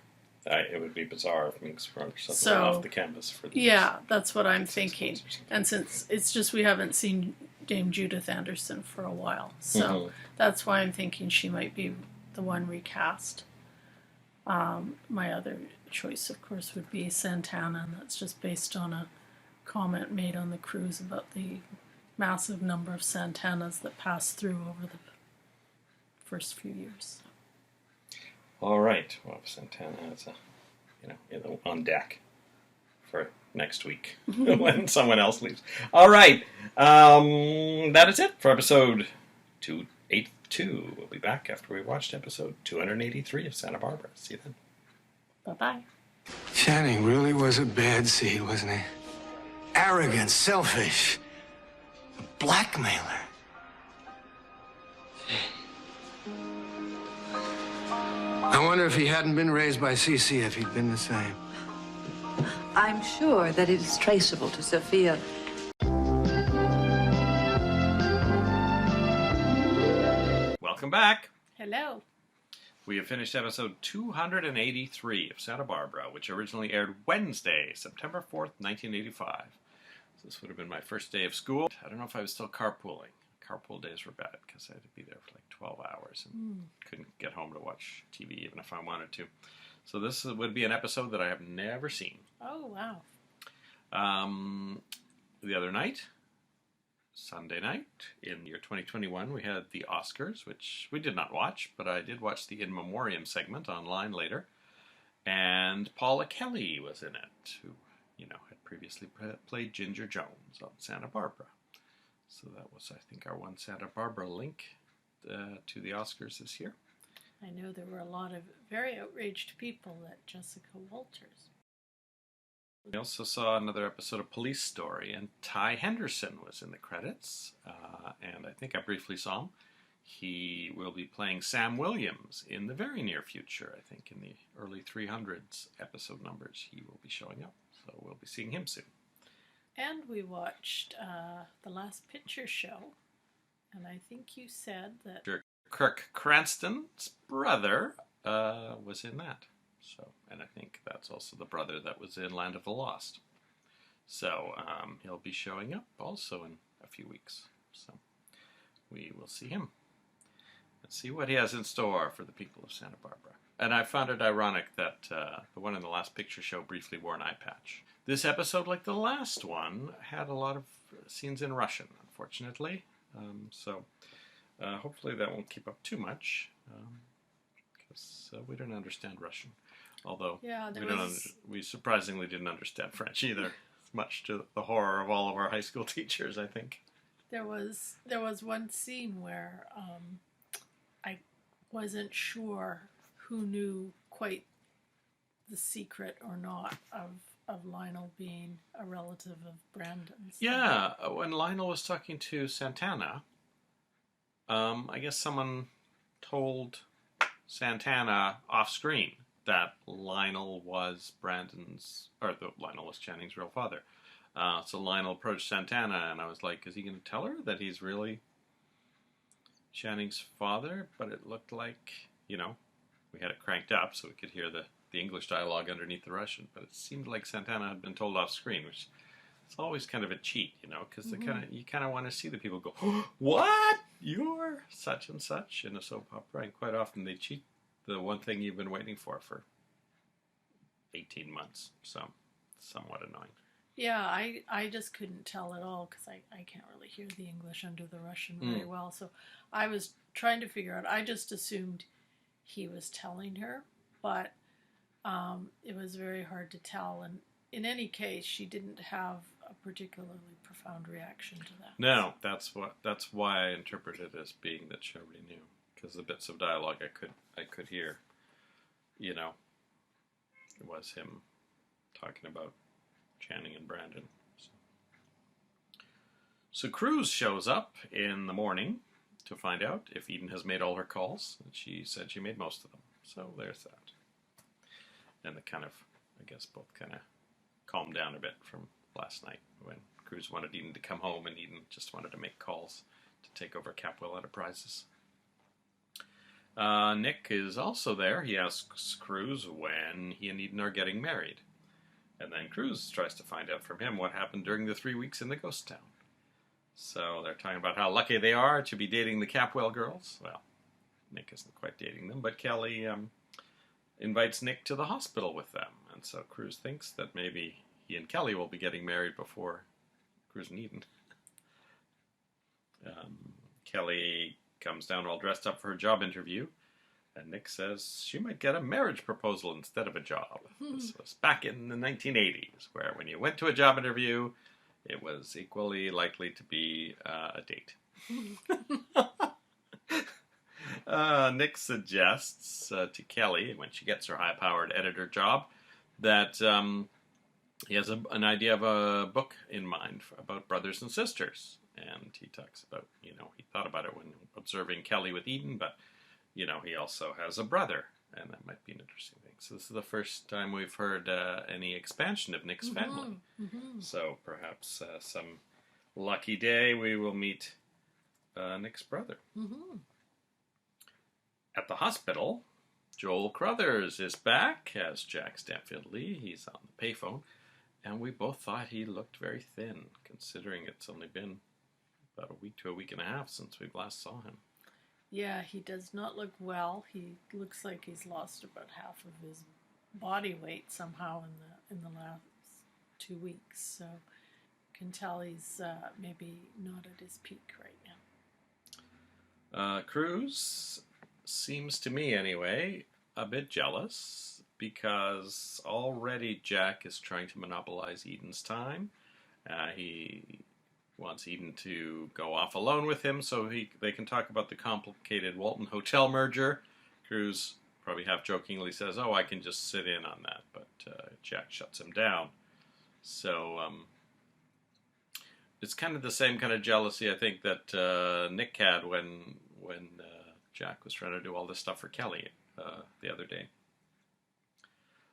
It would be bizarre if Minx were suddenly off the canvas for the that's what I'm thinking. And since it's just we haven't seen Dame Judith Anderson for a while, so that's why I'm thinking she might be the one recast. My other choice, of course, would be Santana, and that's just based on a comment made on the cruise about the massive number of Santanas that passed through over the first few years. All right. Well, Santana is on deck for next week when someone else leaves. All right. That is it for episode 282. We'll be back after we watched episode 283 of Santa Barbara. See you then. Bye-bye. Channing really was a bad seed, wasn't he? Arrogant, selfish, a blackmailer. I wonder if he hadn't been raised by CC, if he'd been the same. I'm sure that it is traceable to Sophia. Welcome back. Hello. We have finished episode 283 of Santa Barbara, which originally aired Wednesday, September 4th, 1985. So this would have been my first day of school. I don't know if I was still carpooling. carpool days were bad because I had to be there for like 12 hours and couldn't get home to watch TV even if I wanted to. So this would be an episode that I have never seen. Oh, wow. The other night, Sunday night, in the year 2021, we had the Oscars, which we did not watch, but I did watch the In Memoriam segment online later. And Paula Kelly was in it, who, had previously played Ginger Jones on Santa Barbara. So that was, I think, our one Santa Barbara link to the Oscars this year. I know there were a lot of very outraged people at Jessica Walters. We also saw another episode of Police Story, and Ty Henderson was in the credits, and I think I briefly saw him. He will be playing Sam Williams in the very near future. I think in the early 300s episode numbers he will be showing up, so we'll be seeing him soon. And we watched The Last Picture Show, and I think you said that Kirk Cranston's brother was in that. So, and I think that's also the brother that was in Land of the Lost. So he'll be showing up also in a few weeks. So we will see him. Let's see what he has in store for the people of Santa Barbara. And I found it ironic that the one in The Last Picture Show briefly wore an eye patch. This episode, like the last one, had a lot of scenes in Russian, unfortunately. So hopefully that won't keep up too much, because we don't understand Russian. Although we surprisingly didn't understand French either, much to the horror of all of our high school teachers, I think. There was one scene where I wasn't sure who knew quite the secret or not of Lionel being a relative of Brandon's. Yeah, when Lionel was talking to Santana, I guess someone told Santana off screen that Lionel was Lionel was Channing's real father. So Lionel approached Santana, and I was like, is he going to tell her that he's really Channing's father? But it looked like, we had it cranked up so we could hear the English dialogue underneath the Russian. But it seemed like Santana had been told off screen, which is always kind of a cheat, because you kind of want to see the people go, oh, what? You're such and such in a soap opera. And quite often they cheat the one thing you've been waiting for 18 months. So, somewhat annoying. Yeah, I just couldn't tell at all because I can't really hear the English under the Russian very well. So I was trying to figure out. I just assumed he was telling her, but it was very hard to tell. And in any case, she didn't have a particularly profound reaction to that. No, that's why I interpreted it as being that she already knew, because the bits of dialogue I could hear, it was him talking about Channing and Brandon. So Cruz shows up in the morning to find out if Eden has made all her calls, and she said she made most of them. So there's that. And the both kind of calmed down a bit from last night when Cruz wanted Eden to come home and Eden just wanted to make calls to take over Capwell Enterprises. Nick is also there. He asks Cruz when he and Eden are getting married. And then Cruz tries to find out from him what happened during the 3 weeks in the ghost town. So they're talking about how lucky they are to be dating the Capwell girls. Well, Nick isn't quite dating them, but Kelly invites Nick to the hospital with them. And so Cruz thinks that maybe he and Kelly will be getting married before Cruz and Eden. Kelly comes down all dressed up for her job interview. And Nick says she might get a marriage proposal instead of a job. This was back in the 1980s, where when you went to a job interview, it was equally likely to be a date. Nick suggests to Kelly, when she gets her high-powered editor job, that he has an idea of a book in mind about brothers and sisters. And he talks about, he thought about it when observing Kelly with Eden, but he also has a brother, and that might be an interesting thing. So this is the first time we've heard any expansion of Nick's family. Mm-hmm. So perhaps some lucky day we will meet Nick's brother. Mm-hmm. At the hospital, Joel Crothers is back as Jack Stanfield Lee. He's on the payphone, and we both thought he looked very thin, considering it's only been about a week to a week and a half since we last saw him. Yeah, he does not look well. He looks like he's lost about half of his body weight somehow in the last 2 weeks. So you can tell he's maybe not at his peak right now. Cruz seems to me, anyway, a bit jealous because already Jack is trying to monopolize Eden's time. He wants Eden to go off alone with him so they can talk about the complicated Walton Hotel merger. Cruz probably half-jokingly says, "Oh, I can just sit in on that," but Jack shuts him down. So it's kind of the same kind of jealousy, I think, that Nick had when Jack was trying to do all this stuff for Kelly the other day.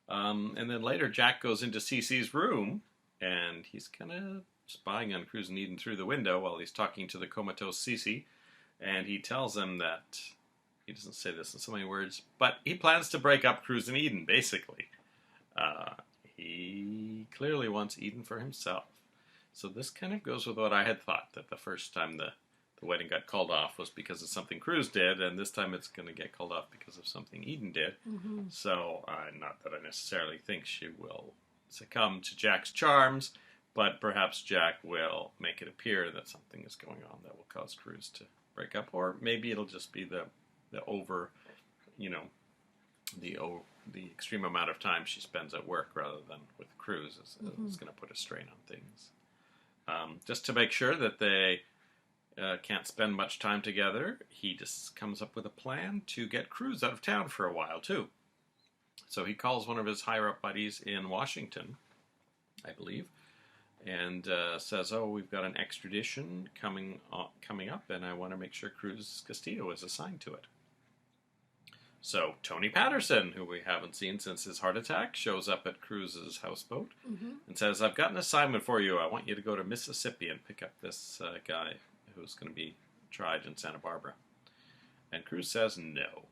And then later, Jack goes into Cece's room, and he's kind of spying on Cruz and Eden through the window while he's talking to the comatose Cece, and he tells them that, he doesn't say this in so many words, but he plans to break up Cruz and Eden, basically. He clearly wants Eden for himself. So this kind of goes with what I had thought, that the first time the wedding got called off was because of something Cruz did, and this time it's going to get called off because of something Eden did. Mm-hmm. So, not that I necessarily think she will succumb to Jack's charms, but perhaps Jack will make it appear that something is going on that will cause Cruz to break up, or maybe it'll just be the extreme amount of time she spends at work rather than with Cruz is going to put a strain on things. Just to make sure that they can't spend much time together, he just comes up with a plan to get Cruz out of town for a while, too. So he calls one of his higher-up buddies in Washington, I believe, and says, "Oh, we've got an extradition coming up, and I want to make sure Cruz Castillo is assigned to it." So Tony Patterson, who we haven't seen since his heart attack, shows up at Cruz's houseboat and says, "I've got an assignment for you. I want you to go to Mississippi and pick up this guy who's going to be tried in Santa Barbara." And Cruz says no.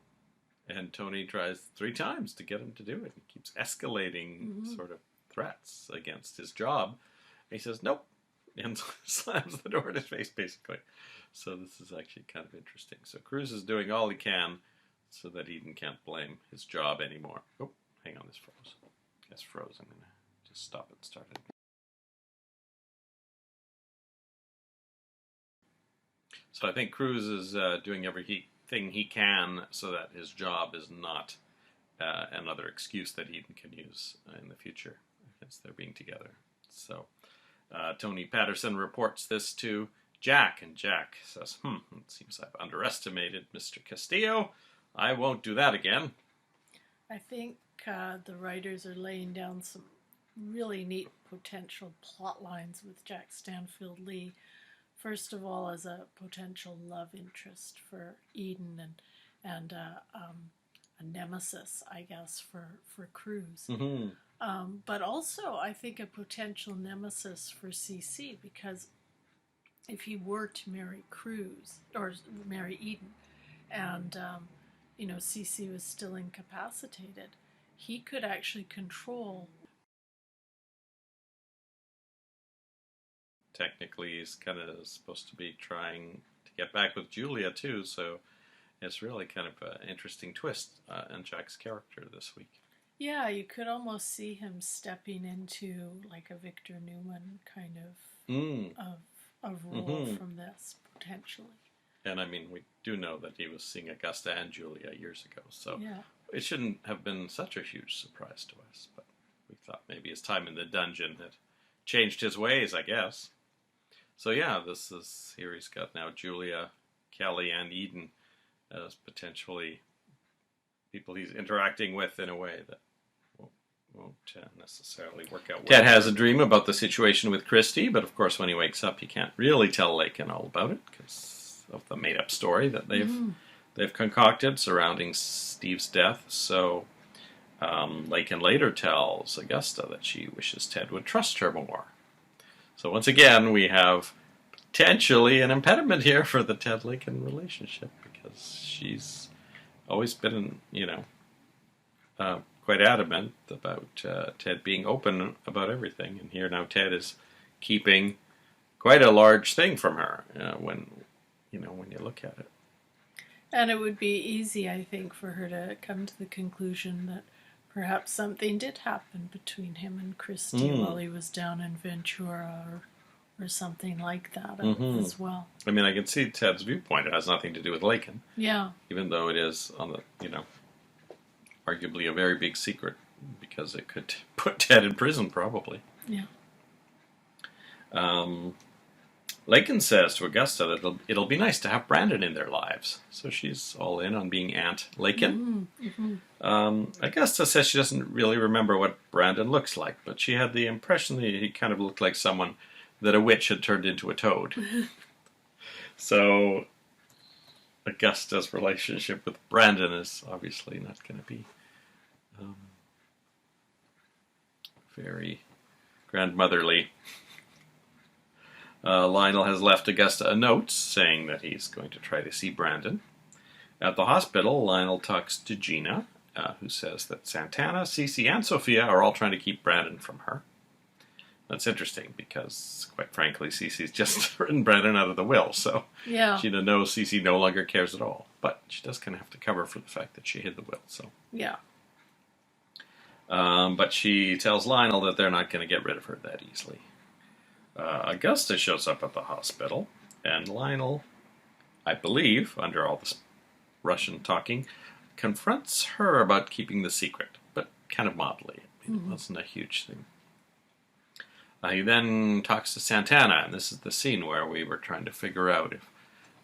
And Tony tries 3 times to get him to do it. He keeps escalating sort of threats against his job. And he says, "Nope," and slams the door in his face, basically. So this is actually kind of interesting. So Cruz is doing all he can so that Eden can't blame his job anymore. Oh, hang on, this froze. It's froze. I'm going to just stop it and start it. So I think Cruz is doing everything he can so that his job is not another excuse that Eden can use in the future against their being together. So Tony Patterson reports this to Jack, and Jack says, "It seems I've underestimated Mr. Castillo. I won't do that again." I think the writers are laying down some really neat potential plot lines with Jack Stanfield Lee. First of all, as a potential love interest for Eden and a nemesis, I guess, for Cruz. But also, I think a potential nemesis for CC, because if he were to marry Cruz, or marry Eden, and CC was still incapacitated, he could actually control. Technically, he's kind of supposed to be trying to get back with Julia, too, so it's really kind of an interesting twist in Jack's character this week. Yeah, you could almost see him stepping into like a Victor Newman kind of role from this, potentially. And I mean, we do know that he was seeing Augusta and Julia years ago, so it shouldn't have been such a huge surprise to us, but we thought maybe his time in the dungeon had changed his ways, I guess. So yeah, here he's got now Julia, Kelly, and Eden as potentially people he's interacting with in a way that won't necessarily work out well. Ted has a dream about the situation with Christy, but of course when he wakes up he can't really tell Lakin all about it because of the made-up story that they've concocted surrounding Steve's death. So Lakin later tells Augusta that she wishes Ted would trust her more. So once again, we have potentially an impediment here for the Ted-Lakin relationship because she's always been, quite adamant about Ted being open about everything. And here now Ted is keeping quite a large thing from her when you look at it. And it would be easy, I think, for her to come to the conclusion that perhaps something did happen between him and Christy while he was down in Ventura or something like that as well. I mean, I can see Ted's viewpoint. It has nothing to do with Lakin. Yeah. Even though it is on the, arguably a very big secret because it could put Ted in prison probably. Yeah. Lakin says to Augusta that it'll be nice to have Brandon in their lives. So she's all in on being Aunt Lakin. Augusta says she doesn't really remember what Brandon looks like, but she had the impression that he kind of looked like someone that a witch had turned into a toad. So Augusta's relationship with Brandon is obviously not going to be very grandmotherly. Lionel has left Augusta a note saying that he's going to try to see Brandon. At the hospital, Lionel talks to Gina, who says that Santana, Cece, and Sophia are all trying to keep Brandon from her. That's interesting because, quite frankly, Cece's just written Brandon out of the will, so Gina knows Cece no longer cares at all. But she does kind of have to cover for the fact that she hid the will, so. Yeah. But she tells Lionel that they're not going to get rid of her that easily. Augusta shows up at the hospital, and Lionel, I believe, under all this Russian talking, confronts her about keeping the secret, but kind of mildly. I mean, it wasn't a huge thing. He then talks to Santana, and this is the scene where we were trying to figure out if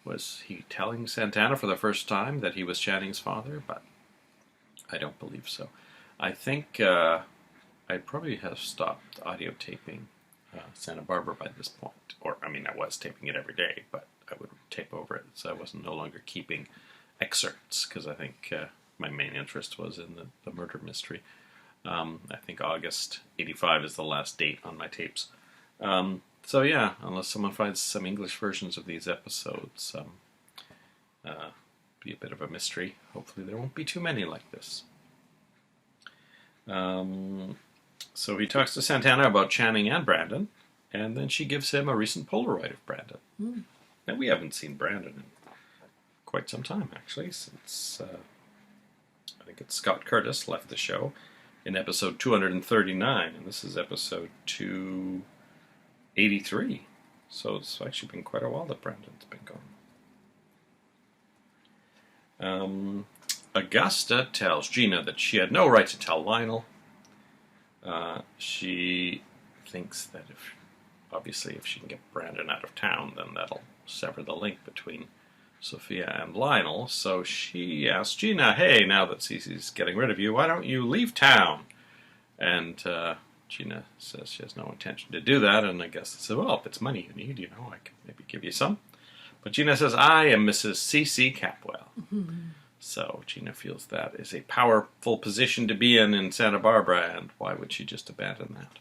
was he telling Santana for the first time that he was Channing's father, but I don't believe so. I think I probably have stopped audio taping Santa Barbara by this point. Or, I mean, I was taping it every day, but I would tape over it, so I wasn't no longer keeping excerpts, because I think my main interest was in the murder mystery. I think August 85 is the last date on my tapes. So yeah, unless someone finds some English versions of these episodes, be a bit of a mystery. Hopefully there won't be too many like this. So he talks to Santana about Channing and Brandon, and then she gives him a recent Polaroid of Brandon. And we haven't seen Brandon in quite some time, actually, since I think it's Scott Curtis left the show in episode 239, and this is episode 283. So it's actually been quite a while that Brandon's been gone. Augusta tells Gina that she had no right to tell Lionel. She thinks that if she can get Brandon out of town, then that'll sever the link between Sophia and Lionel. So she asks Gina, hey, now that Cece's getting rid of you, why don't you leave town? And Gina says she has no intention to do that, and Augusta says, well, if it's money you need, I can maybe give you some. But Gina says, I am Mrs. C.C. Capwell. So Gina feels that is a powerful position to be in Santa Barbara, and why would she just abandon that?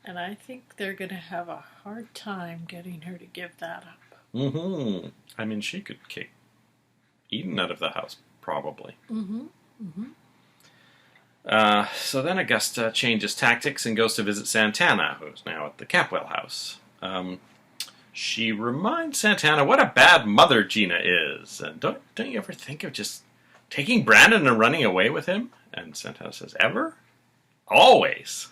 And I think they're going to have a hard time getting her to give that up. I mean, she could kick Eden out of the house, probably. So then Augusta changes tactics and goes to visit Santana, who's now at the Capwell house. She reminds Santana what a bad mother Gina is. And don't you ever think of just taking Brandon and running away with him? And Santana says, ever? Always.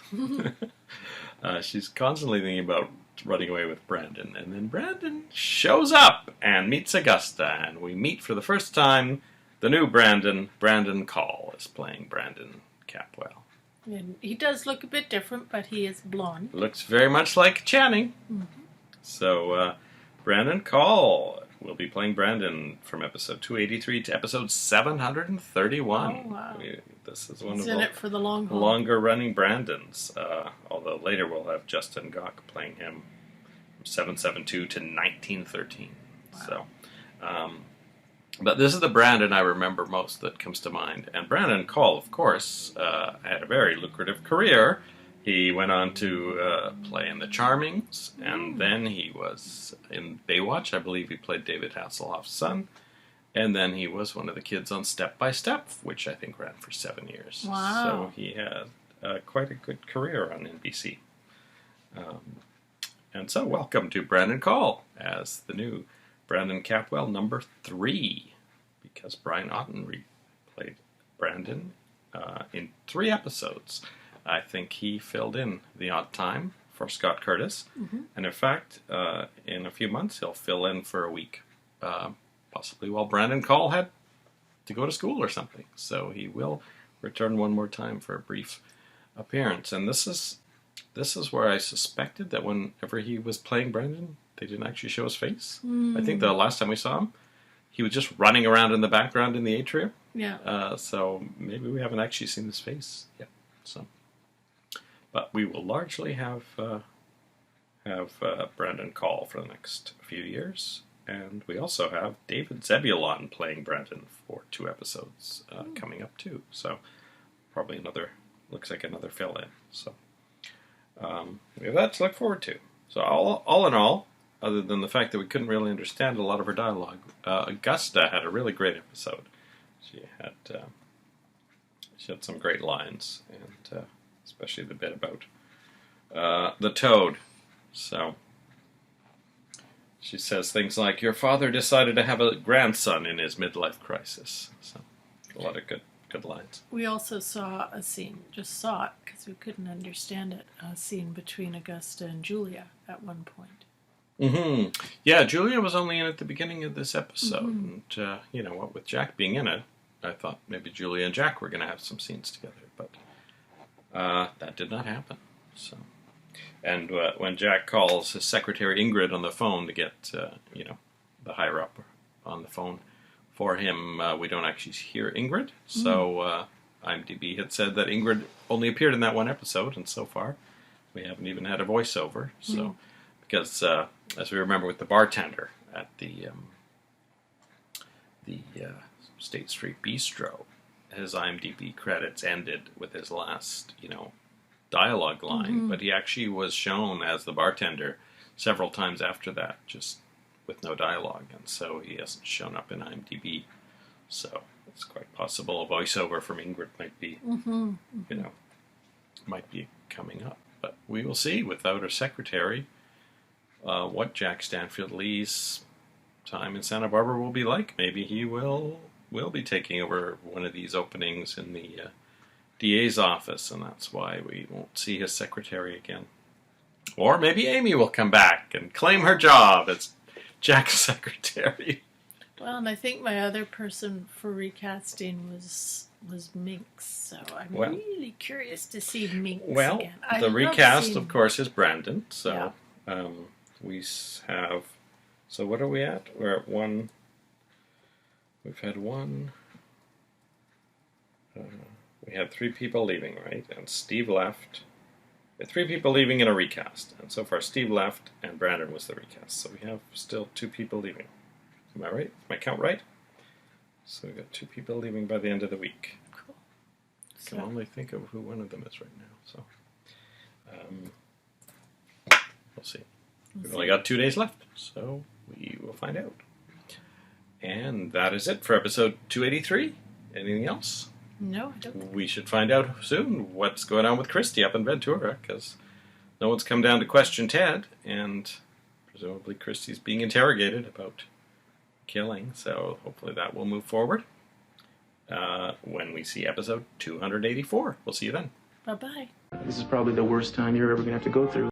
She's constantly thinking about running away with Brandon. And then Brandon shows up and meets Augusta. And we meet for the first time the new Brandon. Brandon Call is playing Brandon Capwell. And he does look a bit different, but he is blonde. Looks very much like Channing. So, Brandon Call will be playing Brandon from episode 283 to episode 731. Oh, wow. This is one He's of in the it for the long haul. longer-running Brandons. Although later we'll have Justin Gauck playing him from 772 to 1913. Wow. So, but this is the Brandon I remember most that comes to mind. And Brandon Call, of course, had a very lucrative career. He went on to play in The Charmings, and then he was in Baywatch. I believe he played David Hasselhoff's son. And then he was one of the kids on Step by Step, which I think ran for 7 years. Wow. So he had quite a good career on NBC. And so, welcome to Brandon Call as the new Brandon Capwell number 3, because Brian Otten replayed Brandon in 3 episodes. I think he filled in the odd time for Scott Curtis, and in fact, in a few months, he'll fill in for a week, possibly while Brandon Call had to go to school or something. So he will return one more time for a brief appearance. And this is where I suspected that whenever he was playing Brandon, they didn't actually show his face. I think the last time we saw him, he was just running around in the background in the atrium. Yeah. So maybe we haven't actually seen his face yet. So, but we will largely have Brandon Call for the next few years. And we also have David Zebulon playing Brandon for 2 episodes coming up too. So probably looks like another fill-in. So we have that to look forward to. So all in all, other than the fact that we couldn't really understand a lot of her dialogue, Augusta had a really great episode. She had some great lines, and especially the bit about the toad. So she says things like, "Your father decided to have a grandson in his midlife crisis." So a lot of good lines. We also saw a scene, just saw it because we couldn't understand it, a scene between Augusta and Julia at one point. Mm-hmm. Yeah, Julia was only in at the beginning of this episode. And, what with Jack being in it, I thought maybe Julia and Jack were going to have some scenes together, but that did not happen. So, and when Jack calls his secretary Ingrid on the phone to get, the higher up on the phone for him, we don't actually hear Ingrid. So IMDb had said that Ingrid only appeared in that one episode, and so far we haven't even had a voiceover. So, because as we remember with the bartender at the State Street Bistro, his IMDb credits ended with his last, dialogue line, but he actually was shown as the bartender several times after that, just with no dialogue, and so he hasn't shown up in IMDb. So it's quite possible a voiceover from Ingrid might be, might be coming up. But we will see without her secretary what Jack Stanfield Lee's time in Santa Barbara will be like. Maybe he will be taking over one of these openings in the DA's office, and that's why we won't see his secretary again. Or maybe Amy will come back and claim her job as Jack's secretary. Well, and I think my other person for recasting was Minx, so I'm really curious to see Minx again. The recast, of course, is Brandon. So we have. So what are we at? We're at 1. We've had 1. We had 3 people leaving, right? And Steve left. We had 3 people leaving in a recast, and so far Steve left, and Brandon was the recast. So we have still 2 people leaving. Am I right? Is my count right? So we've got 2 people leaving by the end of the week. Cool. I can only think of who one of them is right now. So we'll see. We've only got 2 days left, so we will find out. And that is it for episode 283. Anything else? No, I don't. We should find out soon what's going on with Christy up in Ventura, because no one's come down to question Ted, and presumably Christy's being interrogated about killing, so hopefully that will move forward when we see episode 284. We'll see you then. Bye-bye. This is probably the worst time you're ever going to have to go through.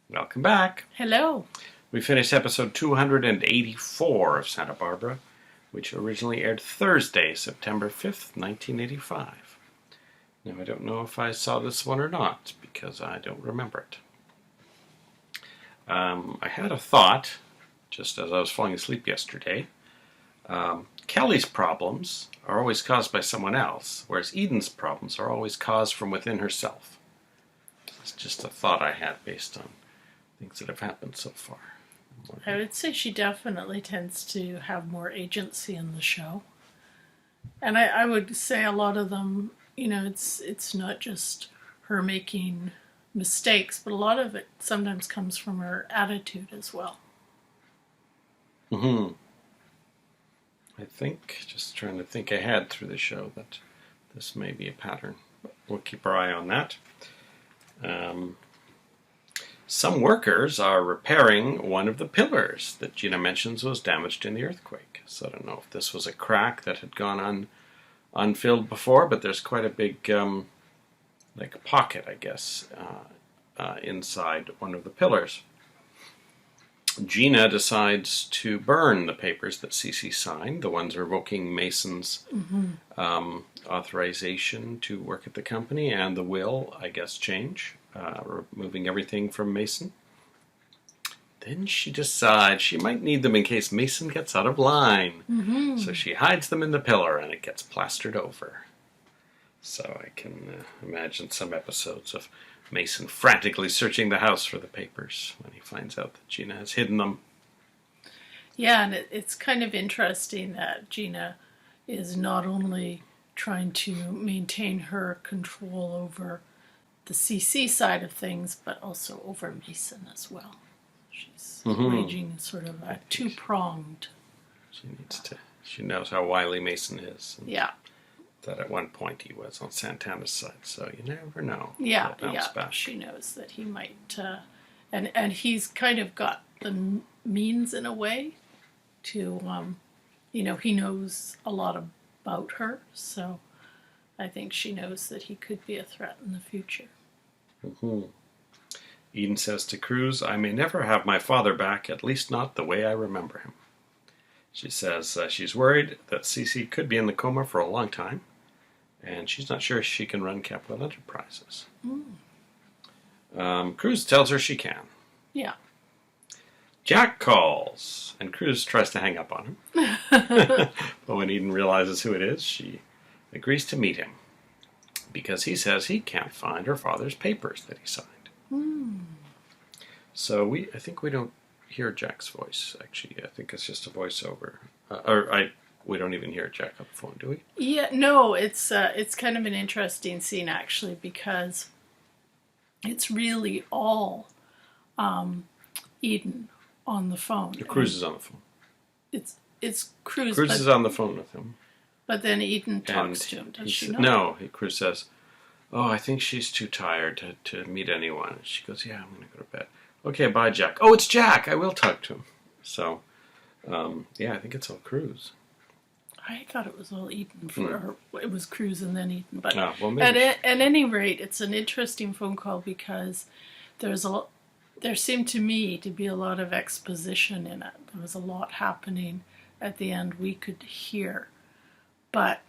Welcome back. Hello. We finished episode 284 of Santa Barbara, which originally aired Thursday, September 5th, 1985. Now, I don't know if I saw this one or not, because I don't remember it. I had a thought, just as I was falling asleep yesterday. Kelly's problems are always caused by someone else, whereas Eden's problems are always caused from within herself. It's just a thought I had based on things that have happened so far. I would say she definitely tends to have more agency in the show. And I would say a lot of them, it's not just her making mistakes, but a lot of it sometimes comes from her attitude as well. I think, just trying to think ahead through the show, that this may be a pattern. we'll keep our eye on that. Some workers are repairing one of the pillars that Gina mentions was damaged in the earthquake. So I don't know if this was a crack that had gone unfilled before, but there's quite a big like pocket, I guess, inside one of the pillars. Gina decides to burn the papers that Cece signed, the ones revoking Mason's authorization to work at the company, and the will, I guess, change, removing everything from Mason. Then she decides she might need them in case Mason gets out of line. So she hides them in the pillar, and it gets plastered over. So I can imagine some episodes of Mason frantically searching the house for the papers when he finds out that Gina has hidden them. Yeah, and it's kind of interesting that Gina is not only trying to maintain her control over the CC side of things, but also over Mason as well. She's waging sort of a two-pronged. She knows how wily Mason is. Yeah. That at one point he was on Santana's side, so you never know. Yeah, back. She knows that he might, and he's kind of got the means in a way to, he knows a lot about her, so I think she knows that he could be a threat in the future. Eden says to Cruz, "I may never have my father back, at least not the way I remember him." She says she's worried that Cece could be in the coma for a long time, and she's not sure she can run Capwell Enterprises. Cruz tells her she can. Yeah. Jack calls, and Cruz tries to hang up on him. But when Eden realizes who it is, she agrees to meet him, because he says he can't find her father's papers that he signed. So I think we don't hear Jack's voice, actually. I think it's just a voiceover. We don't even hear Jack on the phone, do we? Yeah, no, it's kind of an interesting scene, actually, because it's really all Eden on the phone. Cruz is on the phone. It's Cruz. Cruz is on the phone with him. But then Eden talks to him, does she not? No, Cruz says, "Oh, I think she's too tired to meet anyone." And she goes, "Yeah, I'm going to go to bed." "Okay, bye, Jack." "Oh, it's Jack. I will talk to him." So, I think it's all Cruz. I thought it was all Eden it was Cruz and then Eden. But well, maybe. at any rate, it's an interesting phone call because there seemed to me to be a lot of exposition in it. There was a lot happening at the end we could hear, but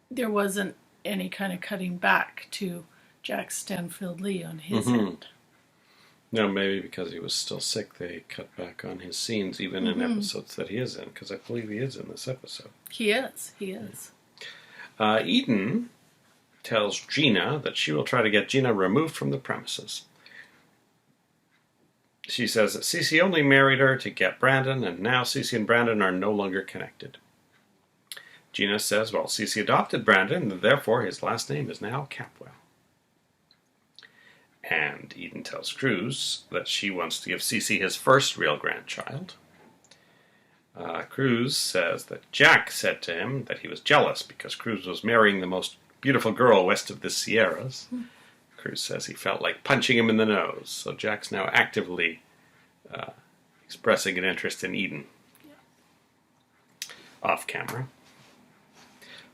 there wasn't any kind of cutting back to Jack Stanfield Lee on his end. No, maybe because he was still sick, they cut back on his scenes, even in episodes that he is in, because I believe he is in this episode. He is. Eden tells Gina that she will try to get Gina removed from the premises. She says that Cece only married her to get Brandon, and now Cece and Brandon are no longer connected. Gina says, well, Cece adopted Brandon, and therefore his last name is now Capwell. And Eden tells Cruz that she wants to give Cece his first real grandchild. Cruz says that Jack said to him that he was jealous because Cruz was marrying the most beautiful girl west of the Sierras. Cruz says he felt like punching him in the nose. So Jack's now actively expressing an interest in Eden. Off camera.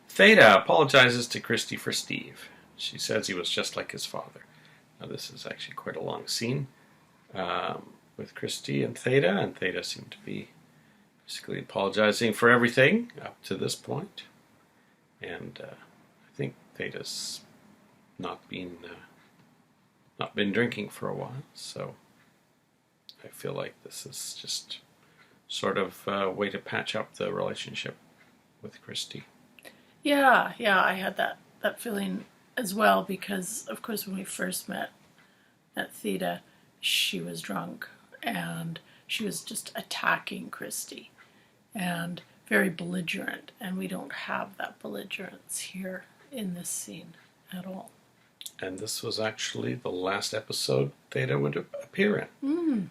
Theta apologizes to Christy for Steve. She says he was just like his father. Now, this is actually quite a long scene with Christy and Theta seem to be basically apologizing for everything up to this point. And I think Theta's not been drinking for a while, so I feel like this is just sort of a way to patch up the relationship with Christy. Yeah, I had that feeling as well, because of course when we first met at Theta, she was drunk and she was just attacking Christy and very belligerent, and we don't have that belligerence here in this scene at all. And this was actually the last episode Theta would appear in.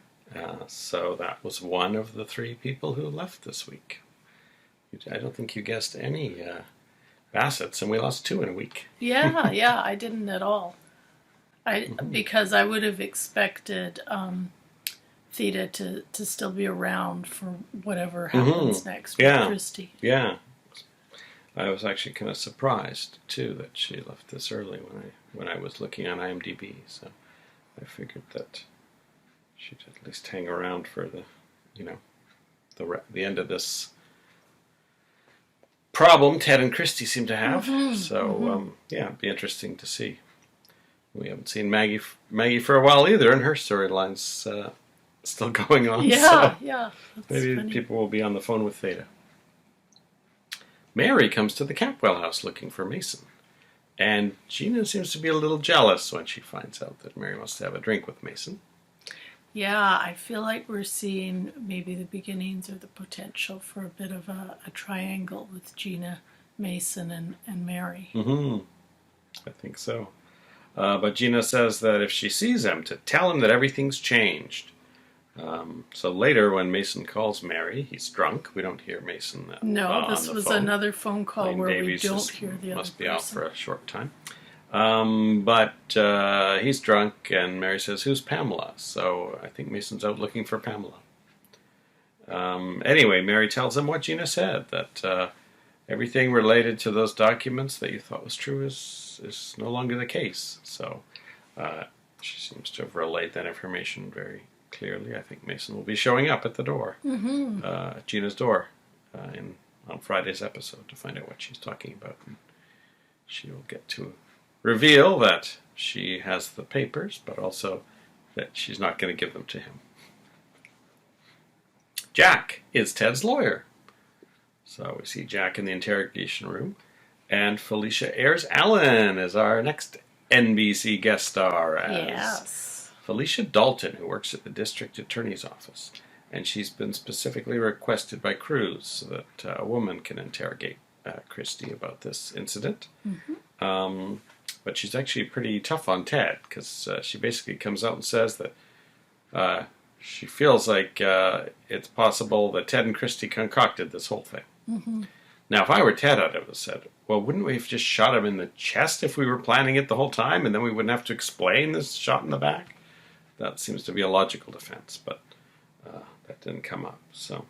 So that was one of the 3 people who left this week. I don't think you guessed any Bassett's, and we lost 2 in a week. Yeah, yeah, I didn't at all. Because I would have expected Theta to still be around for whatever happens next with Christy. Yeah. I was actually kind of surprised too that she left this early when I was looking on IMDb. So I figured that she'd at least hang around for the end of this problem Ted and Christy seem to have. It'd be interesting to see. We haven't seen Maggie for a while either, and her storyline's still going on. Yeah. Maybe funny. people will be on the phone with Theta. Mary comes to the Campwell house looking for Mason, and Gina seems to be a little jealous when she finds out that Mary wants to have a drink with Mason. Yeah, I feel like we're seeing maybe the beginnings or the potential for a bit of a triangle with Gina, Mason, and Mary. I think so. But Gina says that if she sees him, to tell him that everything's changed. So later, when Mason calls Mary, he's drunk. We don't hear Mason. No, this was phone. another phone call Lane where Davies we don't hear the other must be person. out for a short time. But he's drunk, and Mary says, "Who's Pamela?" So I think Mason's out looking for Pamela. Anyway, Mary tells him what Gina said, that everything related to those documents that you thought was true is no longer the case. So she seems to have relayed that information very clearly. I think Mason will be showing up at the door, Gina's door, on Friday's episode to find out what she's talking about. And she will get to reveal that she has the papers, but also that she's not going to give them to him. Jack is Ted's lawyer. So we see Jack in the interrogation room, and Felicia Ayres-Allen is our next NBC guest star as Felicia Dalton, who works at the district attorney's office, and she's been specifically requested by Cruz so that a woman can interrogate Christy about this incident. But she's actually pretty tough on Ted, because she basically comes out and says that she feels like it's possible that Ted and Christy concocted this whole thing. Now, if I were Ted, I'd have said, well, wouldn't we have just shot him in the chest if we were planning it the whole time, and then we wouldn't have to explain this shot in the back? That seems to be a logical defense, but that didn't come up. So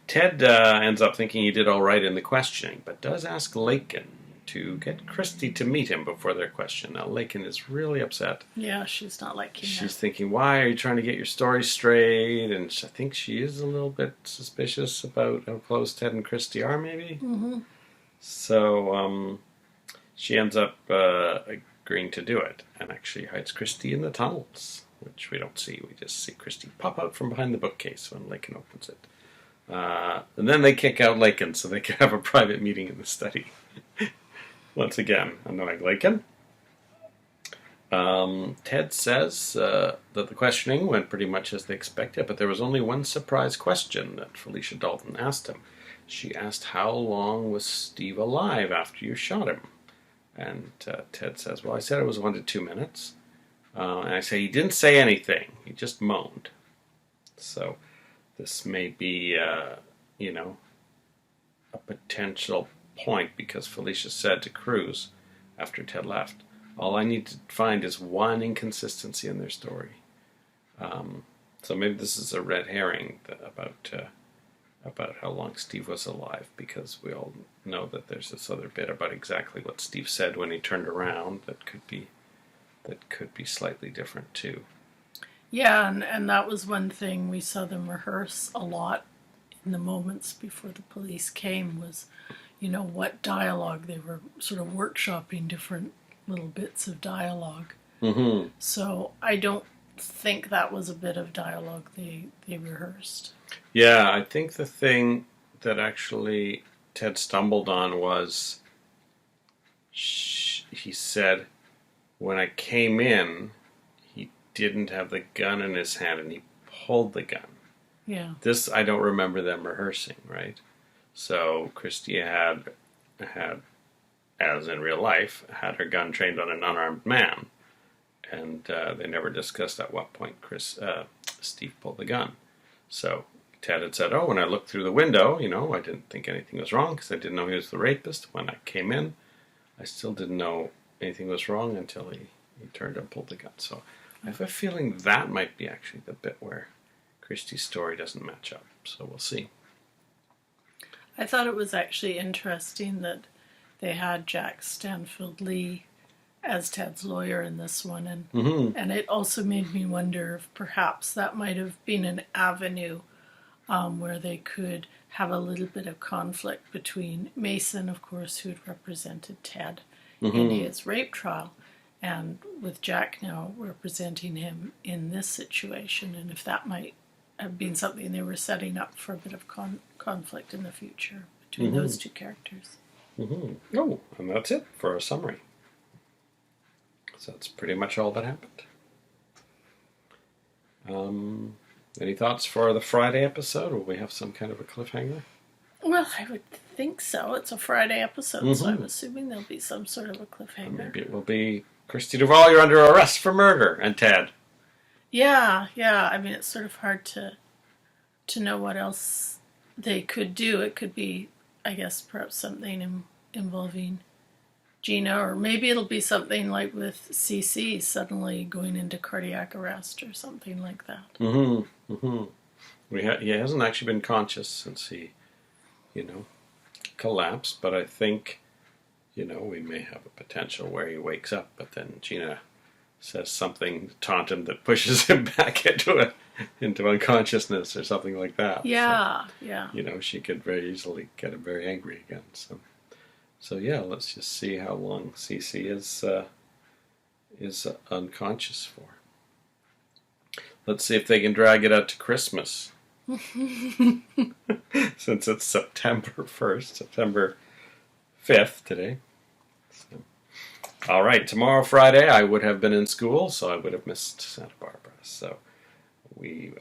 Ted ends up thinking he did all right in the questioning, but does ask Lakin to get Christy to meet him before their question. Now, Lakin is really upset. Yeah, she's not liking She's thinking, why are you trying to get your story straight? And I think she is a little bit suspicious about how close Ted and Christy are, maybe. So she ends up agreeing to do it, and actually hides Christy in the tunnels, which we don't see. We just see Christy pop out from behind the bookcase when Lakin opens it. And then they kick out Lakin so they can have a private meeting in the study. Once again, annoying Lakin. Ted says that the questioning went pretty much as they expected, but there was only one surprise question that Felicia Dalton asked him. She asked, how long was Steve alive after you shot him? And Ted says, well, I said it was 1 to 2 minutes. And I say, he didn't say anything. He just moaned. So this may be, a potential point, because Felicia said to Cruz after Ted left, all I need to find is one inconsistency in their story. So maybe this is a red herring about how long Steve was alive, because we all know that there's this other bit about exactly what Steve said when he turned around that could be slightly different too. Yeah, and that was one thing we saw them rehearse a lot in the moments before the police came, was what dialogue they were sort of workshopping, different little bits of dialogue. So I don't think that was a bit of dialogue they rehearsed. Yeah, I think the thing that actually Ted stumbled on was he said, when I came in, he didn't have the gun in his hand and he pulled the gun. Yeah. This I don't remember them rehearsing, right? So Christy had, as in real life, had her gun trained on an unarmed man, and they never discussed at what point Steve pulled the gun. So Ted had said, oh, when I looked through the window, I didn't think anything was wrong because I didn't know he was the rapist. When I came in, I still didn't know anything was wrong until he turned and pulled the gun. So I have a feeling that might be actually the bit where Christie's story doesn't match up. So we'll see. I thought it was actually interesting that they had Jack Stanfield Lee as Ted's lawyer in this one, and it also made me wonder if perhaps that might have been an avenue where they could have a little bit of conflict between Mason, of course, who had represented Ted in his rape trial, and with Jack now representing him in this situation, and if that might have been something they were setting up for a bit of conflict in the future between those two characters. Oh, and that's it for a summary. So that's pretty much all that happened. Any thoughts for the Friday episode? Will we have some kind of a cliffhanger? Well, I would think so. It's a Friday episode, so I'm assuming there'll be some sort of a cliffhanger. Maybe it will be, Christy Duvall, you're under arrest for murder, and Ted. Yeah. I mean, it's sort of hard to know what else they could do. It could be, I guess, perhaps something involving Gina, or maybe it'll be something like with CC suddenly going into cardiac arrest or something like that. He hasn't actually been conscious since he, collapsed, but I think, we may have a potential where he wakes up, but then Gina says something to taunt him that pushes him back into unconsciousness or something like that. Yeah. She could very easily get him very angry again. So yeah, let's just see how long CC is unconscious for. Let's see if they can drag it out to Christmas. Since it's September 1st, September 5th today. So. All right, tomorrow, Friday, I would have been in school, so I would have missed Santa Barbara. So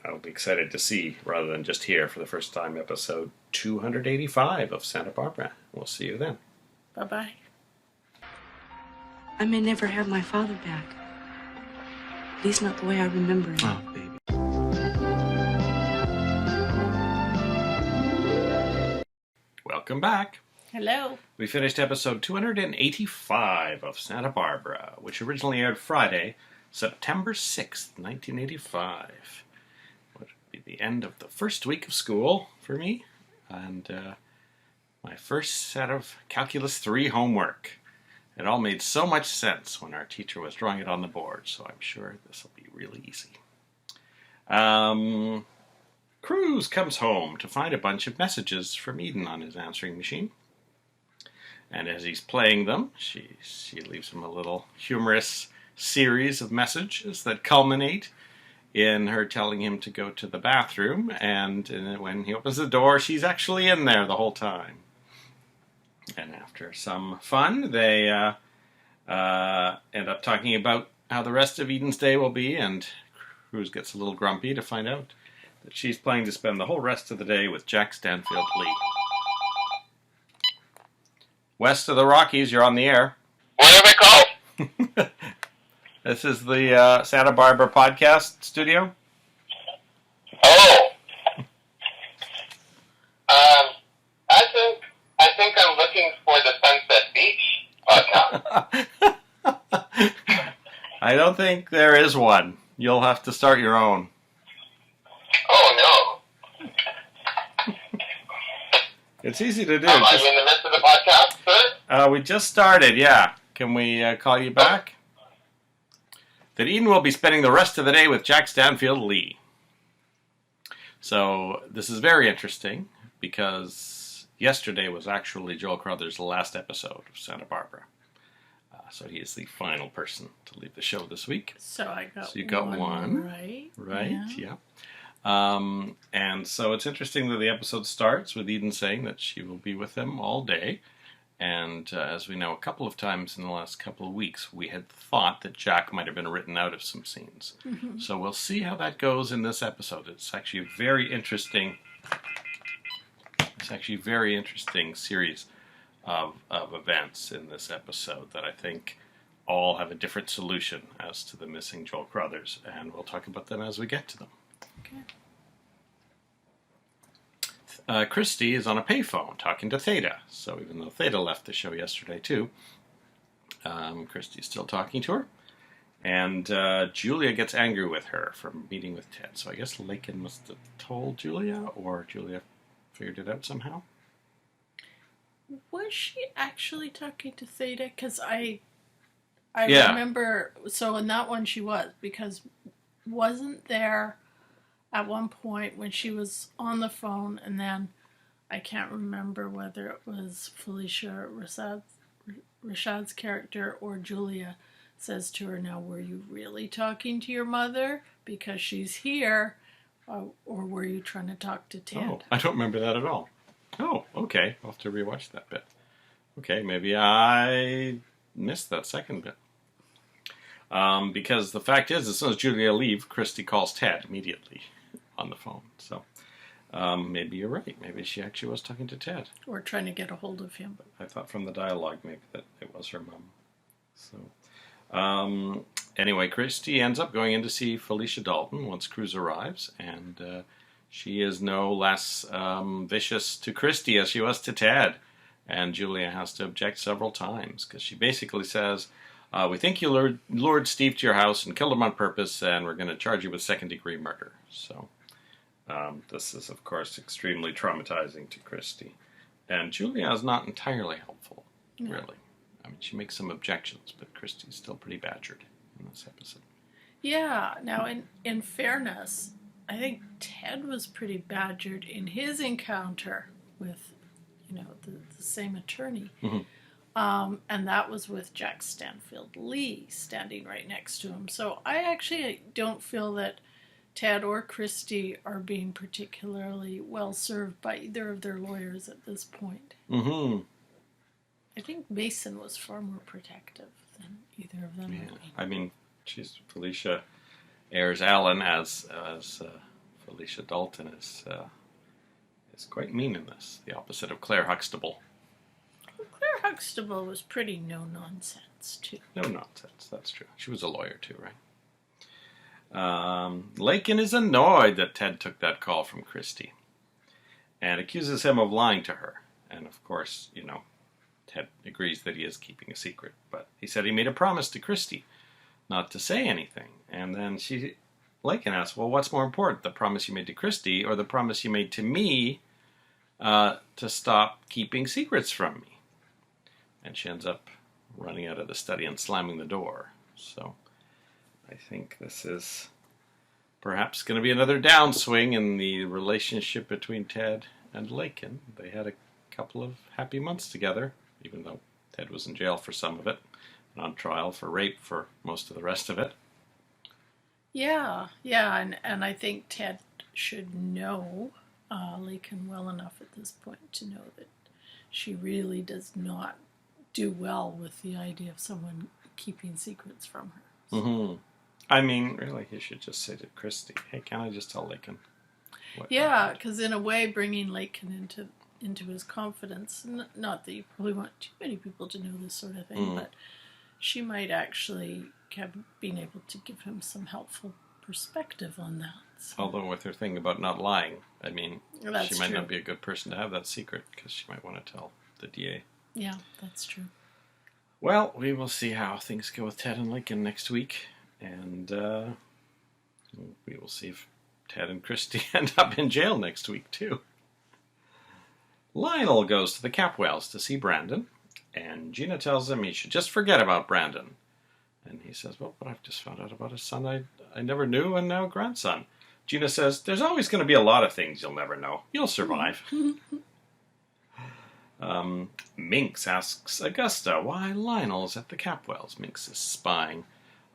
I'll be excited to see, rather than just hear for the first time, episode 285 of Santa Barbara. We'll see you then. Bye-bye. I may never have my father back. At least not the way I remember him. Oh, baby. Welcome back. Hello. We finished episode 285 of Santa Barbara, which originally aired Friday, September 6th, 1985. Would be the end of the first week of school for me, and my first set of Calculus 3 homework. It all made so much sense when our teacher was drawing it on the board, so I'm sure this will be really easy. Cruz comes home to find a bunch of messages from Eden on his answering machine. And as he's playing them, she leaves him a little humorous series of messages that culminate in her telling him to go to the bathroom, and when he opens the door, she's actually in there the whole time. And after some fun, they end up talking about how the rest of Eden's day will be, and Cruz gets a little grumpy to find out that she's planning to spend the whole rest of the day with Jack Stanfield Lee. West of the Rockies, you're on the air. What am I called? This is the Santa Barbara podcast studio. Oh. I think I'm looking for the Sunset Beach podcast. I don't think there is one. You'll have to start your own. Oh, no. It's easy to do. Are you in the midst of the podcast, sir? We just started, yeah. Can we call you back? That Eden will be spending the rest of the day with Jack Stanfield Lee. So this is very interesting because yesterday was actually Joel Crothers' last episode of Santa Barbara. So he is the final person to leave the show this week. So you got one. Right. Right, yeah. And so it's interesting that the episode starts with Eden saying that she will be with him all day. And as we know, a couple of times in the last couple of weeks, we had thought that Jack might have been written out of some scenes. Mm-hmm. So we'll see how that goes in this episode. It's actually a very interesting series of events in this episode that I think all have a different solution as to the missing Joel Crothers. And we'll talk about them as we get to them. Okay. Christy is on a payphone talking to Theta. So even though Theta left the show yesterday too, Christy's still talking to her. And Julia gets angry with her for meeting with Ted. So I guess Lakin must have told Julia, or Julia figured it out somehow. Was she actually talking to Theta? Because I Yeah. remember, so in that one she was, because wasn't there at one point when she was on the phone, and then I can't remember whether it was Felicia Rashad's character or Julia says to her, now, were you really talking to your mother because she's here, or were you trying to talk to Ted? Oh, I don't remember that at all. Oh, okay. I'll have to rewatch that bit. Okay, maybe I missed that second bit. Because the fact is, as soon as Julia leaves, Christy calls Ted immediately on the phone. So maybe you're right. Maybe she actually was talking to Ted. Or trying to get a hold of him. I thought from the dialogue maybe that it was her mom. So anyway, Christy ends up going in to see Felicia Dalton once Cruz arrives, and she is no less vicious to Christy as she was to Ted. And Julia has to object several times because she basically says, we think you lured Steve to your house and killed him on purpose, and we're going to charge you with second-degree murder. So this is, of course, extremely traumatizing to Christy. And Julia is not entirely helpful, really. I mean, she makes some objections, but Christy's still pretty badgered in this episode. Yeah. Now, in fairness, I think Ted was pretty badgered in his encounter with, the same attorney. Mm-hmm. And that was with Jack Stanfield Lee standing right next to him. So I actually don't feel that Ted or Christy are being particularly well served by either of their lawyers at this point. Mm-hmm. I think Mason was far more protective than either of them. Yeah. I mean, Felicia Ayres Allen as Felicia Dalton is quite mean in this. The opposite of Claire Huxtable. Well, Claire Huxtable was pretty no-nonsense, too. No nonsense, that's true. She was a lawyer, too, right? Lakin is annoyed that Ted took that call from Christy and accuses him of lying to her. And, of course, Ted agrees that he is keeping a secret, but he said he made a promise to Christy not to say anything. And then Lakin asks, well, what's more important, the promise you made to Christy or the promise you made to me to stop keeping secrets from me? And she ends up running out of the study and slamming the door. So I think this is perhaps going to be another downswing in the relationship between Ted and Lakin. They had a couple of happy months together, even though Ted was in jail for some of it and on trial for rape for most of the rest of it. Yeah, and I think Ted should know Lakin well enough at this point to know that she really does not do well with the idea of someone keeping secrets from her. So. Mm-hmm. I mean, really, he should just say to Christy, hey, can't I just tell Lakin? Yeah, because in a way, bringing Lakin into his confidence, not that you probably want too many people to know this sort of thing, but she might actually have been able to give him some helpful perspective on that. So. Although with her thing about not lying, I mean, That's she might true. not be a good person to have that secret because she might want to tell the DA. Yeah, that's true. Well, we will see how things go with Ted and Lakin next week, and we will see if Ted and Christy end up in jail next week, too. Lionel goes to the Capwells to see Brandon, and Gina tells him he should just forget about Brandon. And he says, well, but I've just found out about a son I never knew and now a grandson. Gina says, there's always going to be a lot of things you'll never know. You'll survive. Minx asks Augusta why Lionel's at the Capwells. Minx is spying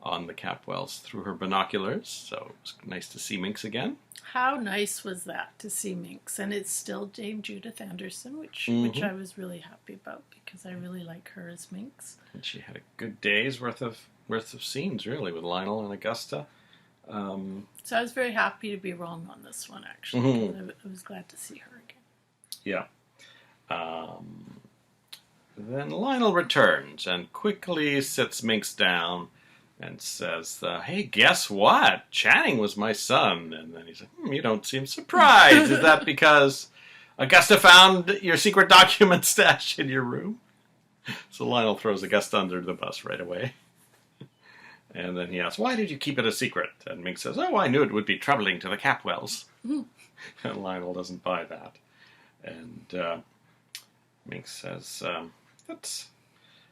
on the Capwells through her binoculars, so it was nice to see Minx again. How nice was that to see Minx? And it's still Dame Judith Anderson, which I was really happy about because I really like her as Minx. And she had a good day's worth of scenes, really, with Lionel and Augusta. So I was very happy to be wrong on this one, actually. I was glad to see her again. Yeah. Then Lionel returns and quickly sits Minx down and says, hey, guess what? Channing was my son. And then he's like, you don't seem surprised. Is that because Augusta found your secret document stashed in your room. So Lionel throws Augusta under the bus right away. And then he asks, why did you keep it a secret? And Mink says, oh, I knew it would be troubling to the Capwells. And Lionel doesn't buy that. And Mink says,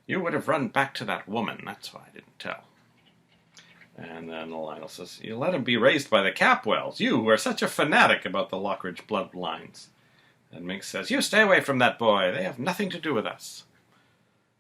you would have run back to that woman. That's why I didn't tell. And then Lionel says, you let him be raised by the Capwells. You who are such a fanatic about the Lockridge bloodlines. And Mink says, you stay away from that boy. They have nothing to do with us.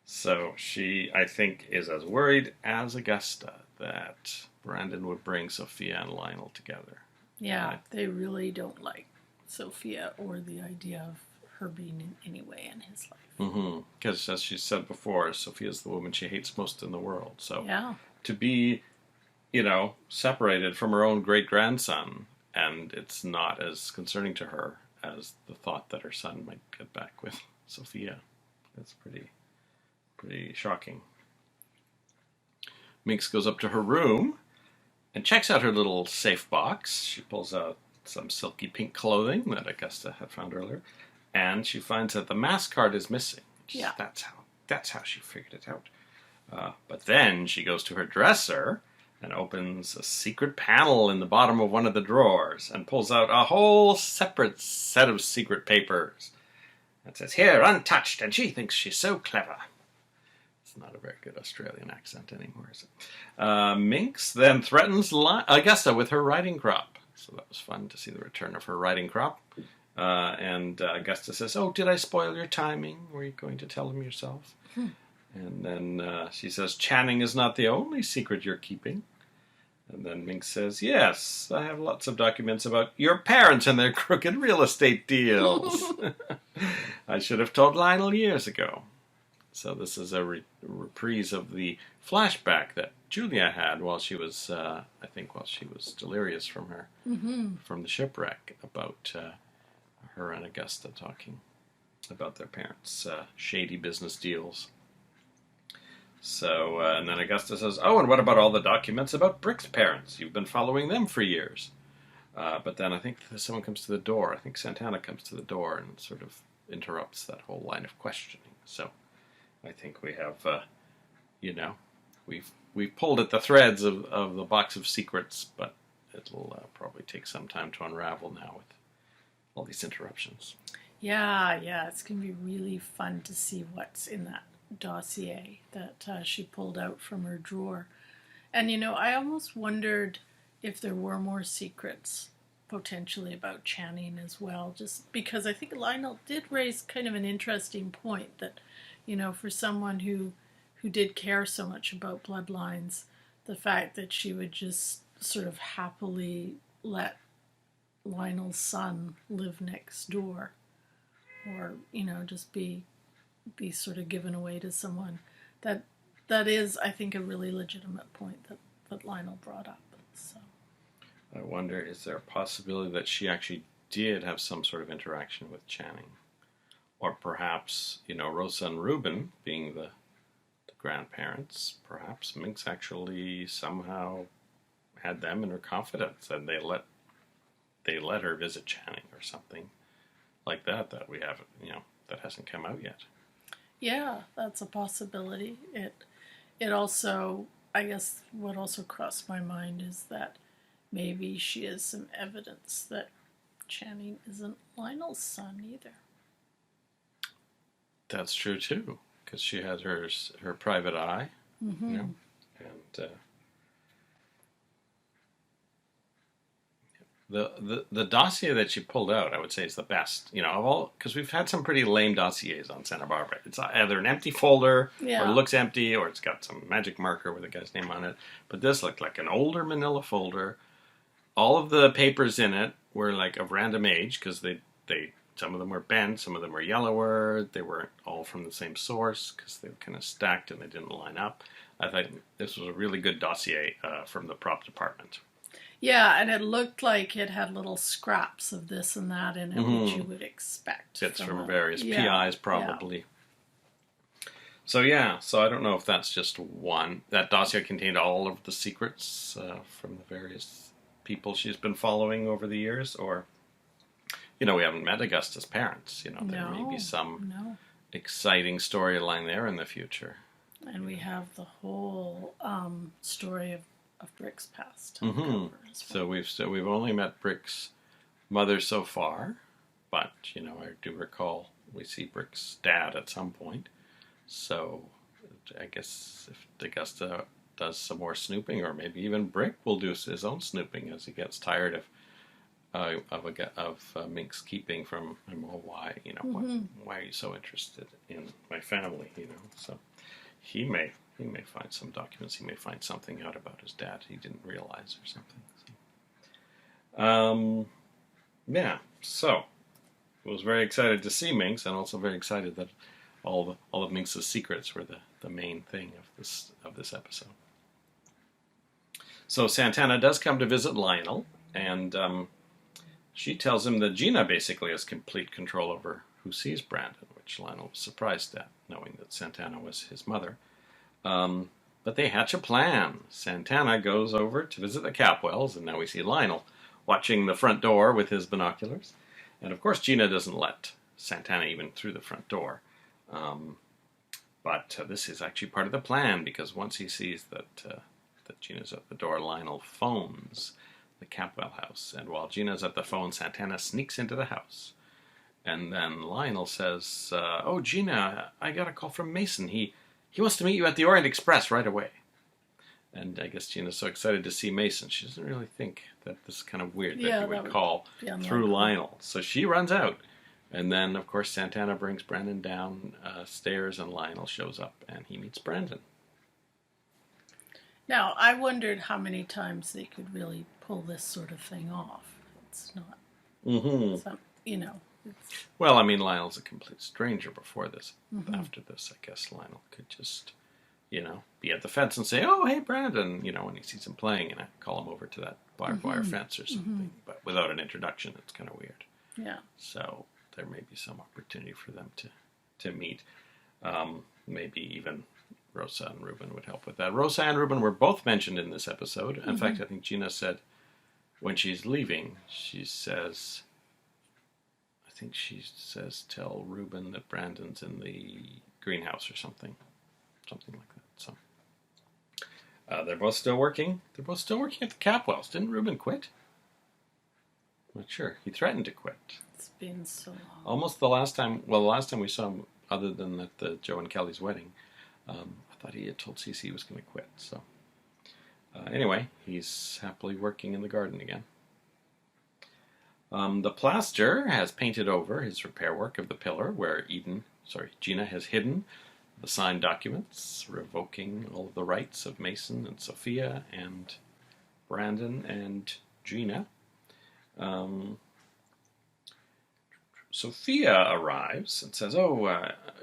So she, I think, is as worried as Augusta that Brandon would bring Sophia and Lionel together. Yeah, they really don't like Sophia or the idea of her being in any way in his life. Because, as she said before, Sophia's the woman she hates most in the world. So yeah. To be, separated from her own great-grandson, and it's not as concerning to her as the thought that her son might get back with Sophia. That's pretty shocking. Minx goes up to her room and checks out her little safe box. She pulls out some silky pink clothing that Augusta had found earlier, and she finds that the mask card is missing. Yeah. That's how she figured it out. But then she goes to her dresser and opens a secret panel in the bottom of one of the drawers and pulls out a whole separate set of secret papers. It says, here, untouched, and she thinks she's so clever. It's not a very good Australian accent anymore, is it? Minx then threatens Augusta with her riding crop. So that was fun to see the return of her riding crop. And Augusta says, oh, did I spoil your timing? Were you going to tell him yourself? And then she says, Channing is not the only secret you're keeping. And then Minx says, yes, I have lots of documents about your parents and their crooked real estate deals. I should have told Lionel years ago. So this is a reprise of the flashback that Julia had while she was, while she was delirious from from the shipwreck, about her and Augusta talking about their parents' shady business deals. So, and then Augusta says, oh, and what about all the documents about Brick's parents? You've been following them for years. But then I think someone comes to the door. I think Santana comes to the door and sort of interrupts that whole line of questioning. So I think we have, we've pulled at the threads of the box of secrets, but it'll probably take some time to unravel now with all these interruptions. Yeah, it's going to be really fun to see what's in that dossier that she pulled out from her drawer. And, I almost wondered if there were more secrets potentially about Channing as well, just because I think Lionel did raise kind of an interesting point that, for someone who did care so much about bloodlines, the fact that she would just sort of happily let Lionel's son live next door, or, just be sort of given away to someone. That is, I think, a really legitimate point that Lionel brought up. So I wonder, is there a possibility that she actually did have some sort of interaction with Channing? Or perhaps, Rosa and Reuben, being the grandparents, perhaps Minx actually somehow had them in her confidence, and they let her visit Channing or something like that we haven't, that hasn't come out yet. Yeah, that's a possibility. It also, I guess, what also crossed my mind is that maybe she has some evidence that Channing isn't Lionel's son either. That's true too, because she had her private eye, and the dossier that she pulled out, I would say, is the best. Of all, because we've had some pretty lame dossiers on Santa Barbara. It's either an empty folder, or it looks empty, or it's got some magic marker with a guy's name on it. But this looked like an older manila folder. All of the papers in it were like of random age, because they some of them were bent, some of them were yellower. They weren't all from the same source because they were kind of stacked and they didn't line up. I think this was a really good dossier from the prop department. Yeah, and it looked like it had little scraps of this and that in it, which you would expect. Bits from various PIs, probably. So I don't know if that's just one. That dossier contained all of the secrets from the various people she's been following over the years, or we haven't met Augusta's parents. There may be some exciting storyline there in the future. And we have the whole story of Brick's past. Mm-hmm. So we've only met Brick's mother so far, but I do recall we see Brick's dad at some point. So I guess if Augusta does some more snooping, or maybe even Brick will do his own snooping as he gets tired of Mink's keeping from him. Oh, why why are you so interested in my family? So he may find some documents. He may find something out about his dad he didn't realize or something. So. Yeah, so I was very excited to see Minx, and also very excited that all of Minx's secrets were the main thing of this episode. So Santana does come to visit Lionel, and she tells him that Gina basically has complete control over who sees Brandon, which Lionel was surprised at, knowing that Santana was his mother. But they hatch a plan. Santana goes over to visit the Capwells, and now we see Lionel watching the front door with his binoculars. And of course Gina doesn't let Santana even through the front door. But this is actually part of the plan, because once he sees that Gina's at the door, Lionel phones the Capwell house. And while Gina's at the phone, Santana sneaks into the house. And then Lionel says, oh, Gina, I got a call from Mason. He wants to meet you at the Orient Express right away. And I guess Gina's so excited to see Mason, she doesn't really think that this is kind of weird that he would call through Lionel. So she runs out. And then, of course, Santana brings Brandon down stairs, and Lionel shows up, and he meets Brandon. Now, I wondered how many times they could really pull this sort of thing off. It's not, Well, I mean, Lionel's a complete stranger before this. Mm-hmm. After this, I guess Lionel could just, be at the fence and say, oh, hey, Brandon, when he sees him playing, and I call him over to that barbed wire fence or something. Mm-hmm. But without an introduction, it's kind of weird. Yeah. So there may be some opportunity for them to meet. Maybe even Rosa and Ruben would help with that. Rosa and Ruben were both mentioned in this episode. In fact, I think Gina said when she's leaving, tell Ruben that Brandon's in the greenhouse or something like that. So they're both still working. They're both still working at the Capwells. Didn't Ruben quit? I'm not sure. He threatened to quit. It's been so long. Almost the last time we saw him, other than at the Joe and Kelly's wedding, I thought he had told Cece he was going to quit. So anyway, he's happily working in the garden again. The plaster has painted over his repair work of the pillar where Gina has hidden the signed documents revoking all of the rights of Mason and Sophia and Brandon and Gina. Sophia arrives and says,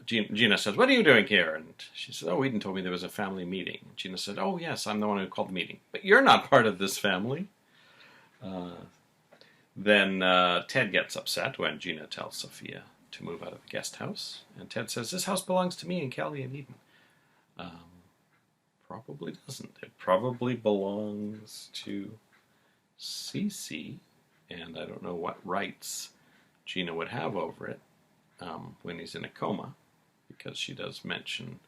Gina says, what are you doing here? And she says, Eden told me there was a family meeting. Gina said, oh, yes, I'm the one who called the meeting. But you're not part of this family. Then Ted gets upset when Gina tells Sophia to move out of the guest house. And Ted says, this house belongs to me and Kelly and Eden. Probably doesn't. It probably belongs to Cece. And I don't know what rights Gina would have over it when he's in a coma, because she does mention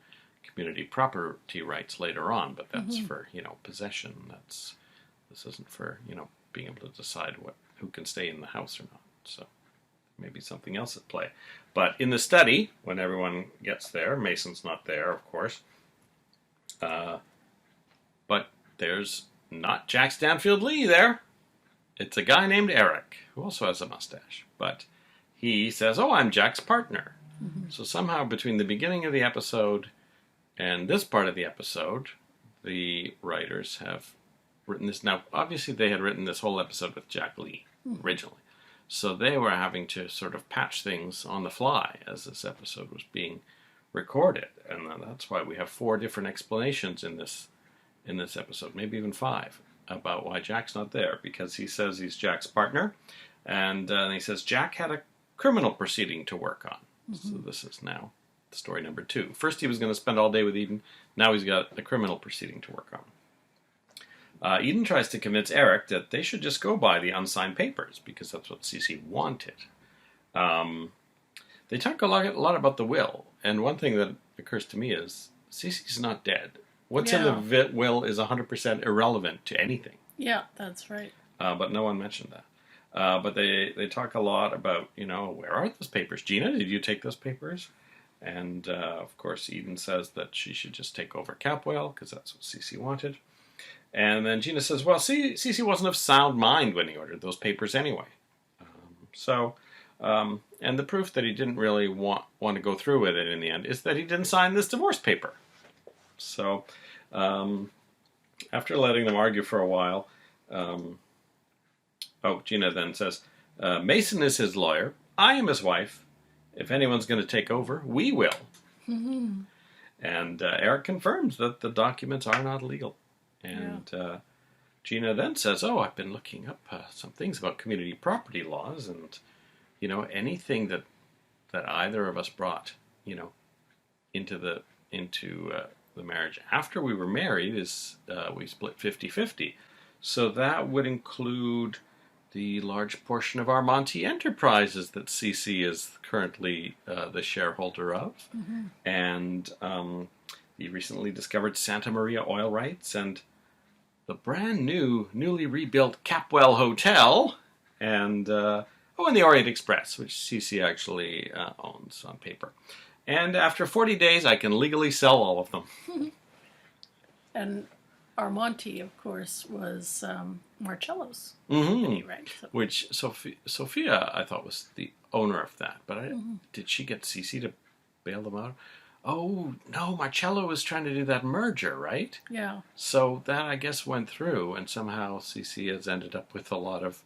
community property rights later on, but that's for, possession. This isn't for, being able to decide who can stay in the house or not. So maybe something else at play. But in the study, when everyone gets there, Mason's not there, of course. But there's not Jack Stanfield Lee there. It's a guy named Eric, who also has a mustache. But he says, I'm Jack's partner. Mm-hmm. So somehow between the beginning of the episode and this part of the episode, the writers have written this. Now, obviously they had written this whole episode with Jack Lee originally. So they were having to sort of patch things on the fly as this episode was being recorded. And that's why we have 4 different explanations in this episode, maybe even 5, about why Jack's not there. Because he says he's Jack's partner, and he says Jack had a criminal proceeding to work on. Mm-hmm. So this is now story number 2. First he was going to spend all day with Eden, now he's got a criminal proceeding to work on. Eden tries to convince Eric that they should just go by the unsigned papers, because that's what Cece wanted. They talk a lot about the will, and one thing that occurs to me is Cece's not dead. What's in the will is 100% irrelevant to anything. Yeah, that's right. But no one mentioned that. But they talk a lot about, where are those papers? Gina, did you take those papers? And, of course, Eden says that she should just take over Capwell, because that's what Cece wanted. And then Gina says, well, Cece wasn't of sound mind when he ordered those papers anyway. And the proof that he didn't really want to go through with it in the end is that he didn't sign this divorce paper. So, after letting them argue for a while, Gina then says, Mason is his lawyer. I am his wife. If anyone's going to take over, we will. Mm-hmm. And Eric confirms that the documents are not legal. And Gina then says, I've been looking up some things about community property laws, and, anything that either of us brought, into the marriage after we were married is we split 50-50. So that would include the large portion of our Monty Enterprises that Cece is currently the shareholder of, and the recently discovered Santa Maria oil rights, and the brand new, newly rebuilt Capwell Hotel, and the Orient Express, which Cece actually owns on paper. And after 40 days, I can legally sell all of them. And Armonti, of course, was Marcello's. Mm-hmm. Right? So. Which Sophia, I thought, was the owner of that. But did she get Cece to bail them out? Oh, no, Marcello was trying to do that merger, right? Yeah. So that, I guess, went through, and somehow Cece has ended up with a lot of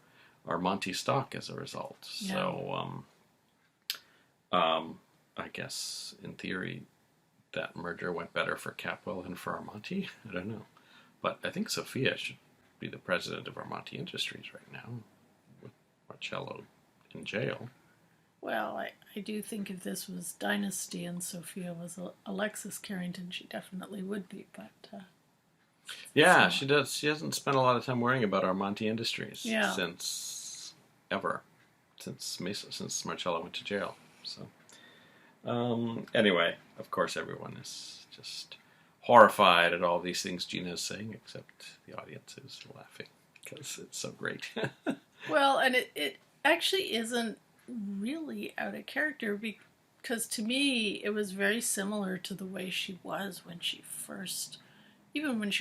Armonti stock as a result. Yeah. So, I guess, in theory, that merger went better for Capwell than for Armonti. I don't know. But I think Sophia should be the president of Armonti Industries right now, with Marcello in jail. Well, I do think if this was Dynasty and Sophia was Alexis Carrington, she definitely would be, but... yeah, she does. She hasn't spent a lot of time worrying about Armonti Industries since Marcello went to jail. So, anyway, of course, everyone is just horrified at all these things Gina is saying, except the audience is laughing because it's so great. Well, and it actually isn't really out of character, because to me it was very similar to the way she was when she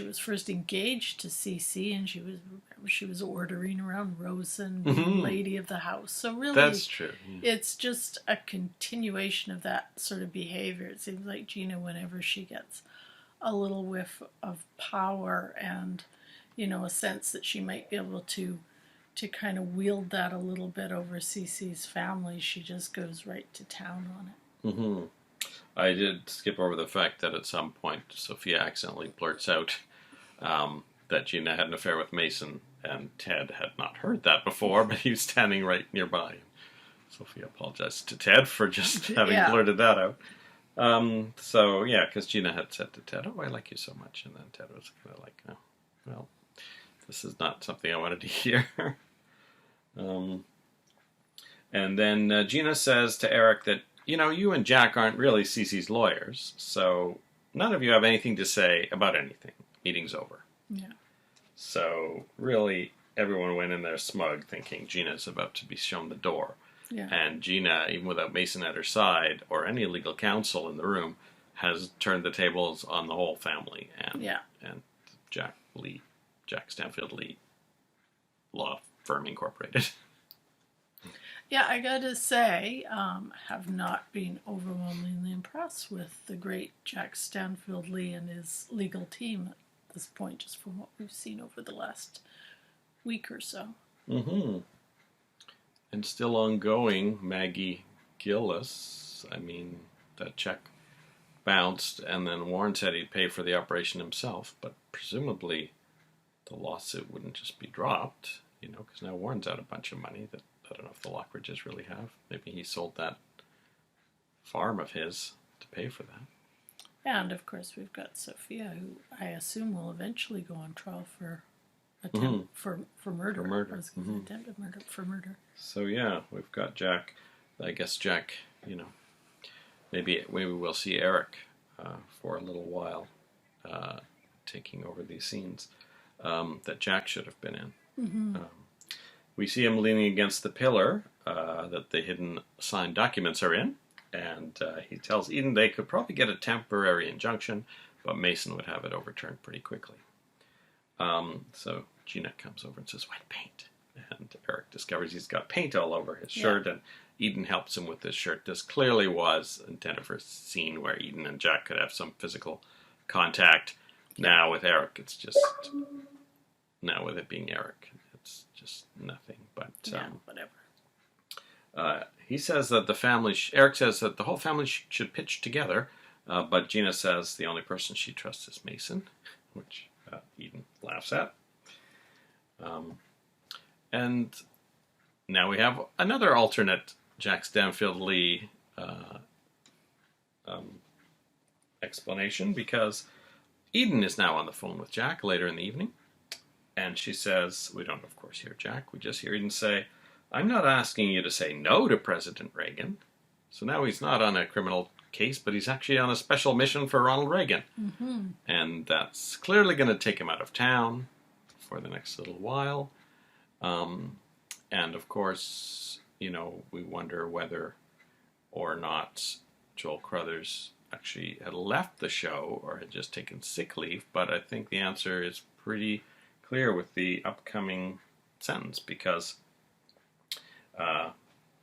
was first engaged to CC, and she was ordering around Rosen, lady of the house. So really, that's true. Yeah. It's just a continuation of that sort of behavior. It seems like Gina, whenever she gets a little whiff of power and a sense that she might be able to kind of wield that a little bit over Cece's family, she just goes right to town on it. Mm-hmm. I did skip over the fact that at some point Sophia accidentally blurts out that Gina had an affair with Mason, and Ted had not heard that before, but he was standing right nearby. Sophia apologized to Ted for just having blurted that out. Because Gina had said to Ted, I like you so much, and then Ted was kind of like, oh, well, this is not something I wanted to hear. And then Gina says to Eric that, you and Jack aren't really Cece's lawyers, so none of you have anything to say about anything. Meeting's over. Yeah. So really, everyone went in there smug, thinking Gina's about to be shown the door. Yeah. And Gina, even without Mason at her side or any legal counsel in the room, has turned the tables on the whole family and Jack Stanfield Lee Law Firm Incorporated. Yeah, I gotta say, have not been overwhelmingly impressed with the great Jack Stanfield Lee and his legal team at this point, just from what we've seen over the last week or so. Mm-hmm. And still ongoing, Maggie Gillis. I mean, that check bounced, and then Warren said he'd pay for the operation himself, but presumably the lawsuit wouldn't just be dropped, because now Warren's out a bunch of money that I don't know if the Lockridges really have. Maybe he sold that farm of his to pay for that. And, of course, we've got Sophia, who I assume will eventually go on trial for attempt for murder. For murder. Attempted murder for murder. So, yeah, we've got Jack I guess Jack, maybe we'll see Eric for a little while taking over these scenes that Jack should have been in. Mm-hmm. We see him leaning against the pillar that the hidden signed documents are in, and he tells Eden they could probably get a temporary injunction, but Mason would have it overturned pretty quickly. So Gina comes over and says, "Wet paint." And Eric discovers he's got paint all over his shirt, and Eden helps him with this shirt. This clearly was intended for a scene where Eden and Jack could have some physical contact. Now with Eric, it's just... Now with it being Eric, it's just nothing. But whatever. He says that the family... Eric says that the whole family should pitch together, but Gina says the only person she trusts is Mason, which Eden laughs at. And now we have another alternate Jack Stanfield Lee explanation, because Eden is now on the phone with Jack later in the evening, and she says, we don't of course hear Jack, we just hear Eden say, "I'm not asking you to say no to President Reagan." So now he's not on a criminal case, but he's actually on a special mission for Ronald Reagan. Mm-hmm. And that's clearly going to take him out of town for the next little while. And of course, we wonder whether or not Joel Crothers actually had left the show or had just taken sick leave. But I think the answer is pretty clear with the upcoming sentence, because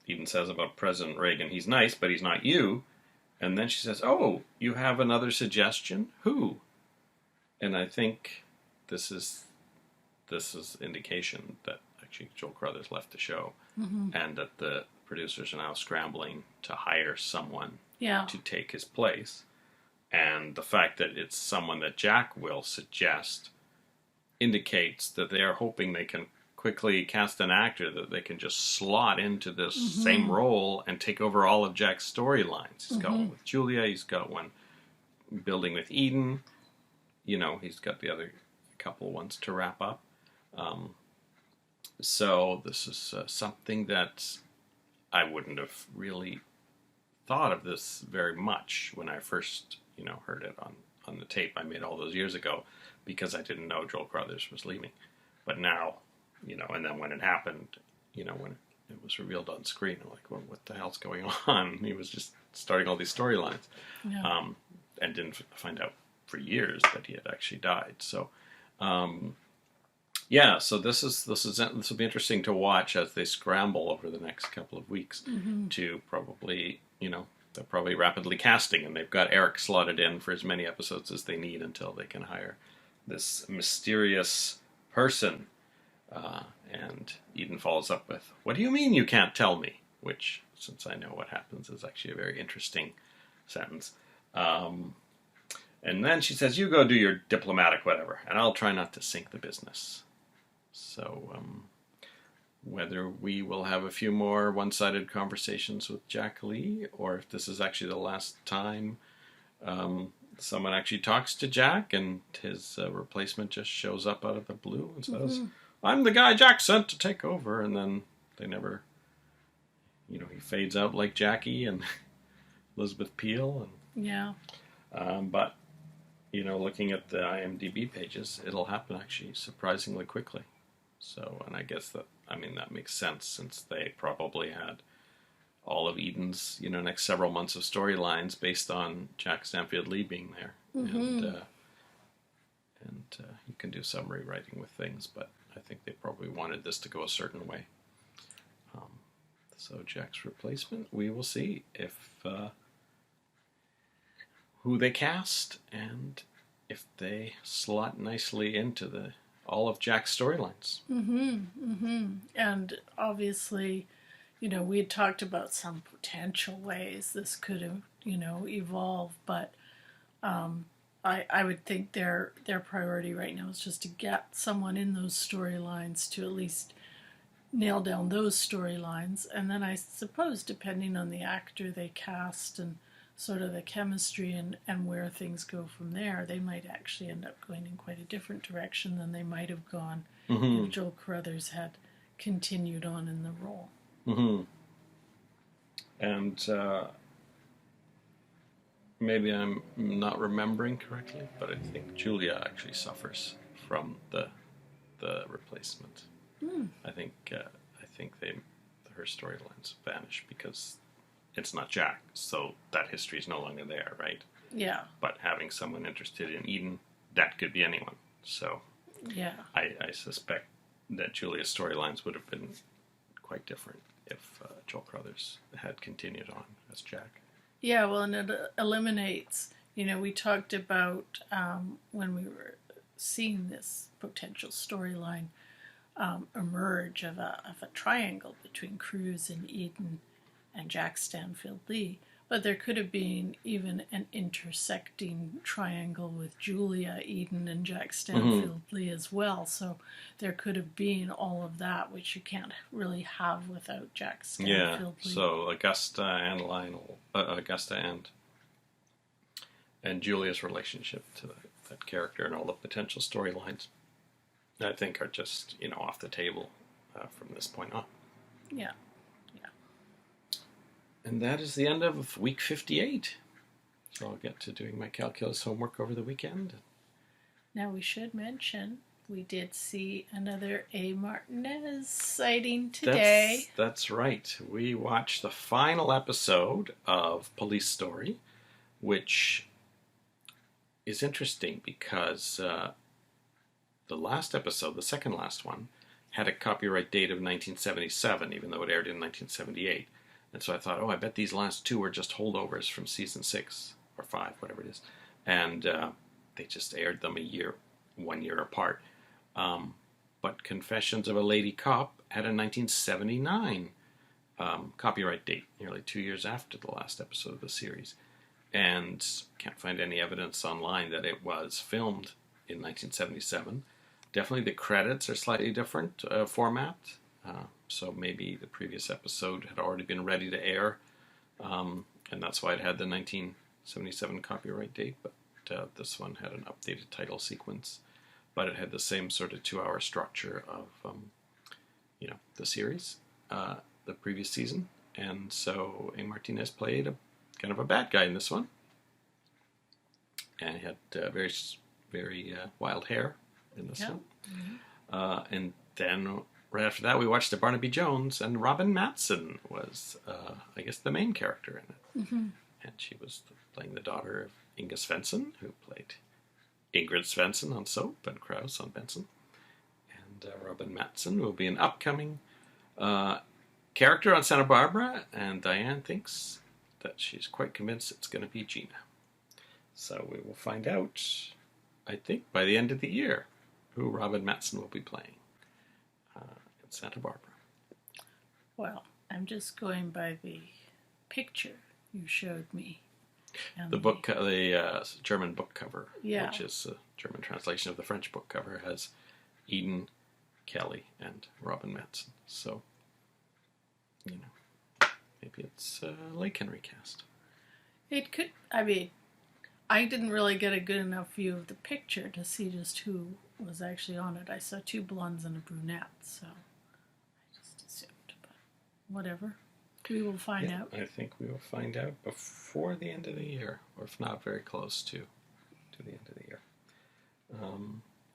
Eden says about President Reagan, "He's nice, but he's not you." And then she says, "Oh, you have another suggestion? Who?" And I think this is indication that actually Joel Crothers left the show, and that the producers are now scrambling to hire someone to take his place. And the fact that it's someone that Jack will suggest indicates that they are hoping they can quickly cast an actor that they can just slot into this same role and take over all of Jack's storylines. He's got one with Julia, he's got one building with Eden, he's got the other couple ones to wrap up. So this is something that I wouldn't have really thought of this very much when I first, heard it on the tape I made all those years ago, because I didn't know Joel Crothers was leaving. But now, and then when it happened, when it was revealed on screen, I'm like, well, what the hell's going on? He was just starting all these storylines, and didn't find out for years that he had actually died. So, so this will be interesting to watch as they scramble over the next couple of weeks to probably, they're probably rapidly casting, and they've got Eric slotted in for as many episodes as they need until they can hire this mysterious person. And Eden follows up with, "What do you mean you can't tell me?" Which, since I know what happens, is actually a very interesting sentence. And then she says, "You go do your diplomatic whatever, and I'll try not to sink the business." So, whether we will have a few more one-sided conversations with Jack Lee, or if this is actually the last time someone actually talks to Jack, and his replacement just shows up out of the blue and says, "I'm the guy Jack sent to take over," and then they never, he fades out like Jackie and Elizabeth Peel. And, but, looking at the IMDb pages, it'll happen actually surprisingly quickly. So, and I guess that makes sense, since they probably had all of Eden's, next several months of storylines based on Jack Stanfield Lee being there. And you can do summary writing with things, but I think they probably wanted this to go a certain way. So Jack's replacement, we will see if who they cast and if they slot nicely into all of Jack's storylines. And obviously, we had talked about some potential ways this could have, evolved, but I would think their priority right now is just to get someone in those storylines to at least nail down those storylines, and then I suppose depending on the actor they cast and sort of the chemistry and where things go from there, they might actually end up going in quite a different direction than they might have gone if Joel Crothers had continued on in the role. And maybe I'm not remembering correctly, but I think Julia actually suffers from the replacement. I think her storylines vanish because it's not Jack, so that history is no longer there, right? Yeah. But having someone interested in Eden, that could be anyone. So Yeah. I suspect that Julia's storylines would have been quite different if Joel Crothers had continued on as Jack. Yeah, well, and it eliminates, we talked about when we were seeing this potential storyline emerge of a triangle between Cruz and Eden and Jack Stanfield Lee. But there could have been even an intersecting triangle with Julia Eden and Jack Stanfield Lee as well. So there could have been all of that, which you can't really have without Jack Stanfield Lee. So Augusta and Julia's relationship to that character and all the potential storylines, I think, are just off the table from this point on. Yeah. And that is the end of week 58. So I'll get to doing my calculus homework over the weekend. Now we should mention we did see another A. Martinez sighting today. That's right. We watched the final episode of Police Story, which is interesting because the last episode, the second last one, had a copyright date of 1977, even though it aired in 1978. And so I thought, I bet these last two are just holdovers from season 6 or 5, whatever it is. And they just aired them 1 year apart. But Confessions of a Lady Cop had a 1979 copyright date, nearly 2 years after the last episode of the series. And can't find any evidence online that it was filmed in 1977. Definitely the credits are slightly different format. So maybe the previous episode had already been ready to air, and that's why it had the 1977 copyright date, but this one had an updated title sequence, but it had the same sort of 2-hour structure of, the series, the previous season, and so A. Martinez played kind of a bad guy in this one, and he had very, very wild hair in this one. Mm-hmm. And then right after that, we watched the Barnaby Jones, and Robin Matson was, I guess, the main character in it. Mm-hmm. And she was playing the daughter of Inga Svensson, who played Ingrid Svensson on Soap and Krause on Benson. And Robin Matson will be an upcoming character on Santa Barbara, and Diane thinks that she's quite convinced it's going to be Gina. So we will find out, I think, by the end of the year, who Robin Matson will be playing. Santa Barbara. Well, I'm just going by the picture you showed me. The German book cover, yeah, which is a German translation of the French book cover, has Eden, Kelly, and Robin Matson. So, maybe it's Lake Henry cast. It could. I mean, I didn't really get a good enough view of the picture to see just who was actually on it. I saw 2 blondes and a brunette, so I just assumed. But whatever. We will find out. I think we will find out before the end of the year, or if not, very close to the end of the year.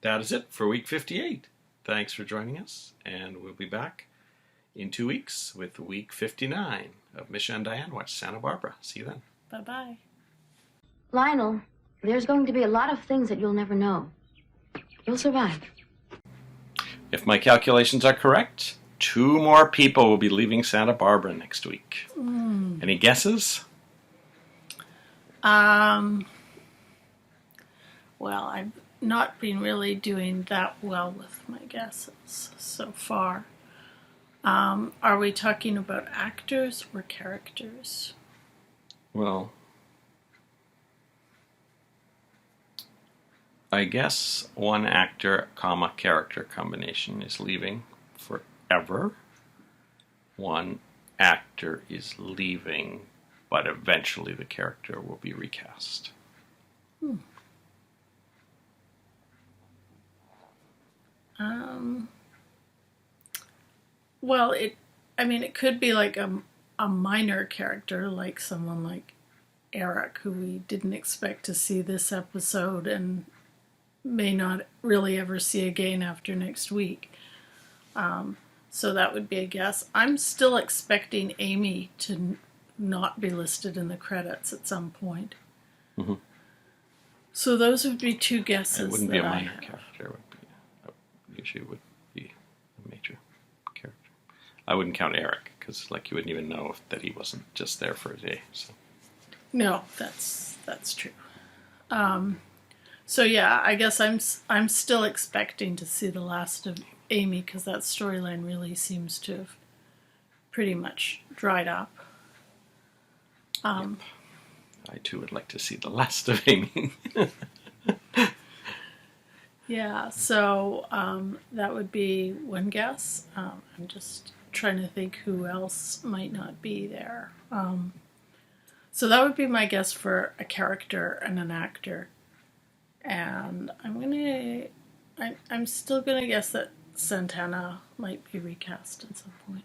That is it for week 58. Thanks for joining us, and we'll be back in 2 weeks with week 59 of Misha and Diane Watch Santa Barbara. See you then. Bye-bye. Lionel, there's going to be a lot of things that you'll never know. You'll survive. If my calculations are correct, 2 more people will be leaving Santa Barbara next week. Any guesses? Well, I've not been really doing that well with my guesses so far. Are we talking about actors or characters? Well, I guess one actor, character combination is leaving forever. One actor is leaving, but eventually the character will be recast. Well, it could be like a a minor character like someone like Eric, who we didn't expect to see this episode and may not really ever see again after next week. So that would be a guess. I'm still expecting Amy to not be listed in the credits at some point. Mm-hmm. So those would be two guesses. It wouldn't be a that I minor have. character. It would be, usually it would be a major character. I wouldn't count Eric, because like you wouldn't even know that he wasn't just there for a day. So. No, that's true. So yeah, I guess I'm still expecting to see the last of Amy, because that storyline really seems to have pretty much dried up. Yep. I too would like to see the last of Amy. Yeah, so that would be one guess. I'm just trying to think who else might not be there. So that would be my guess for a character and an actor. And I'm still gonna guess that Santana might be recast at some point.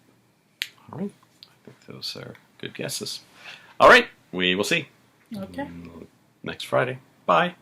All right. I think those are good guesses. All right. We will see. Okay. Next Friday. Bye.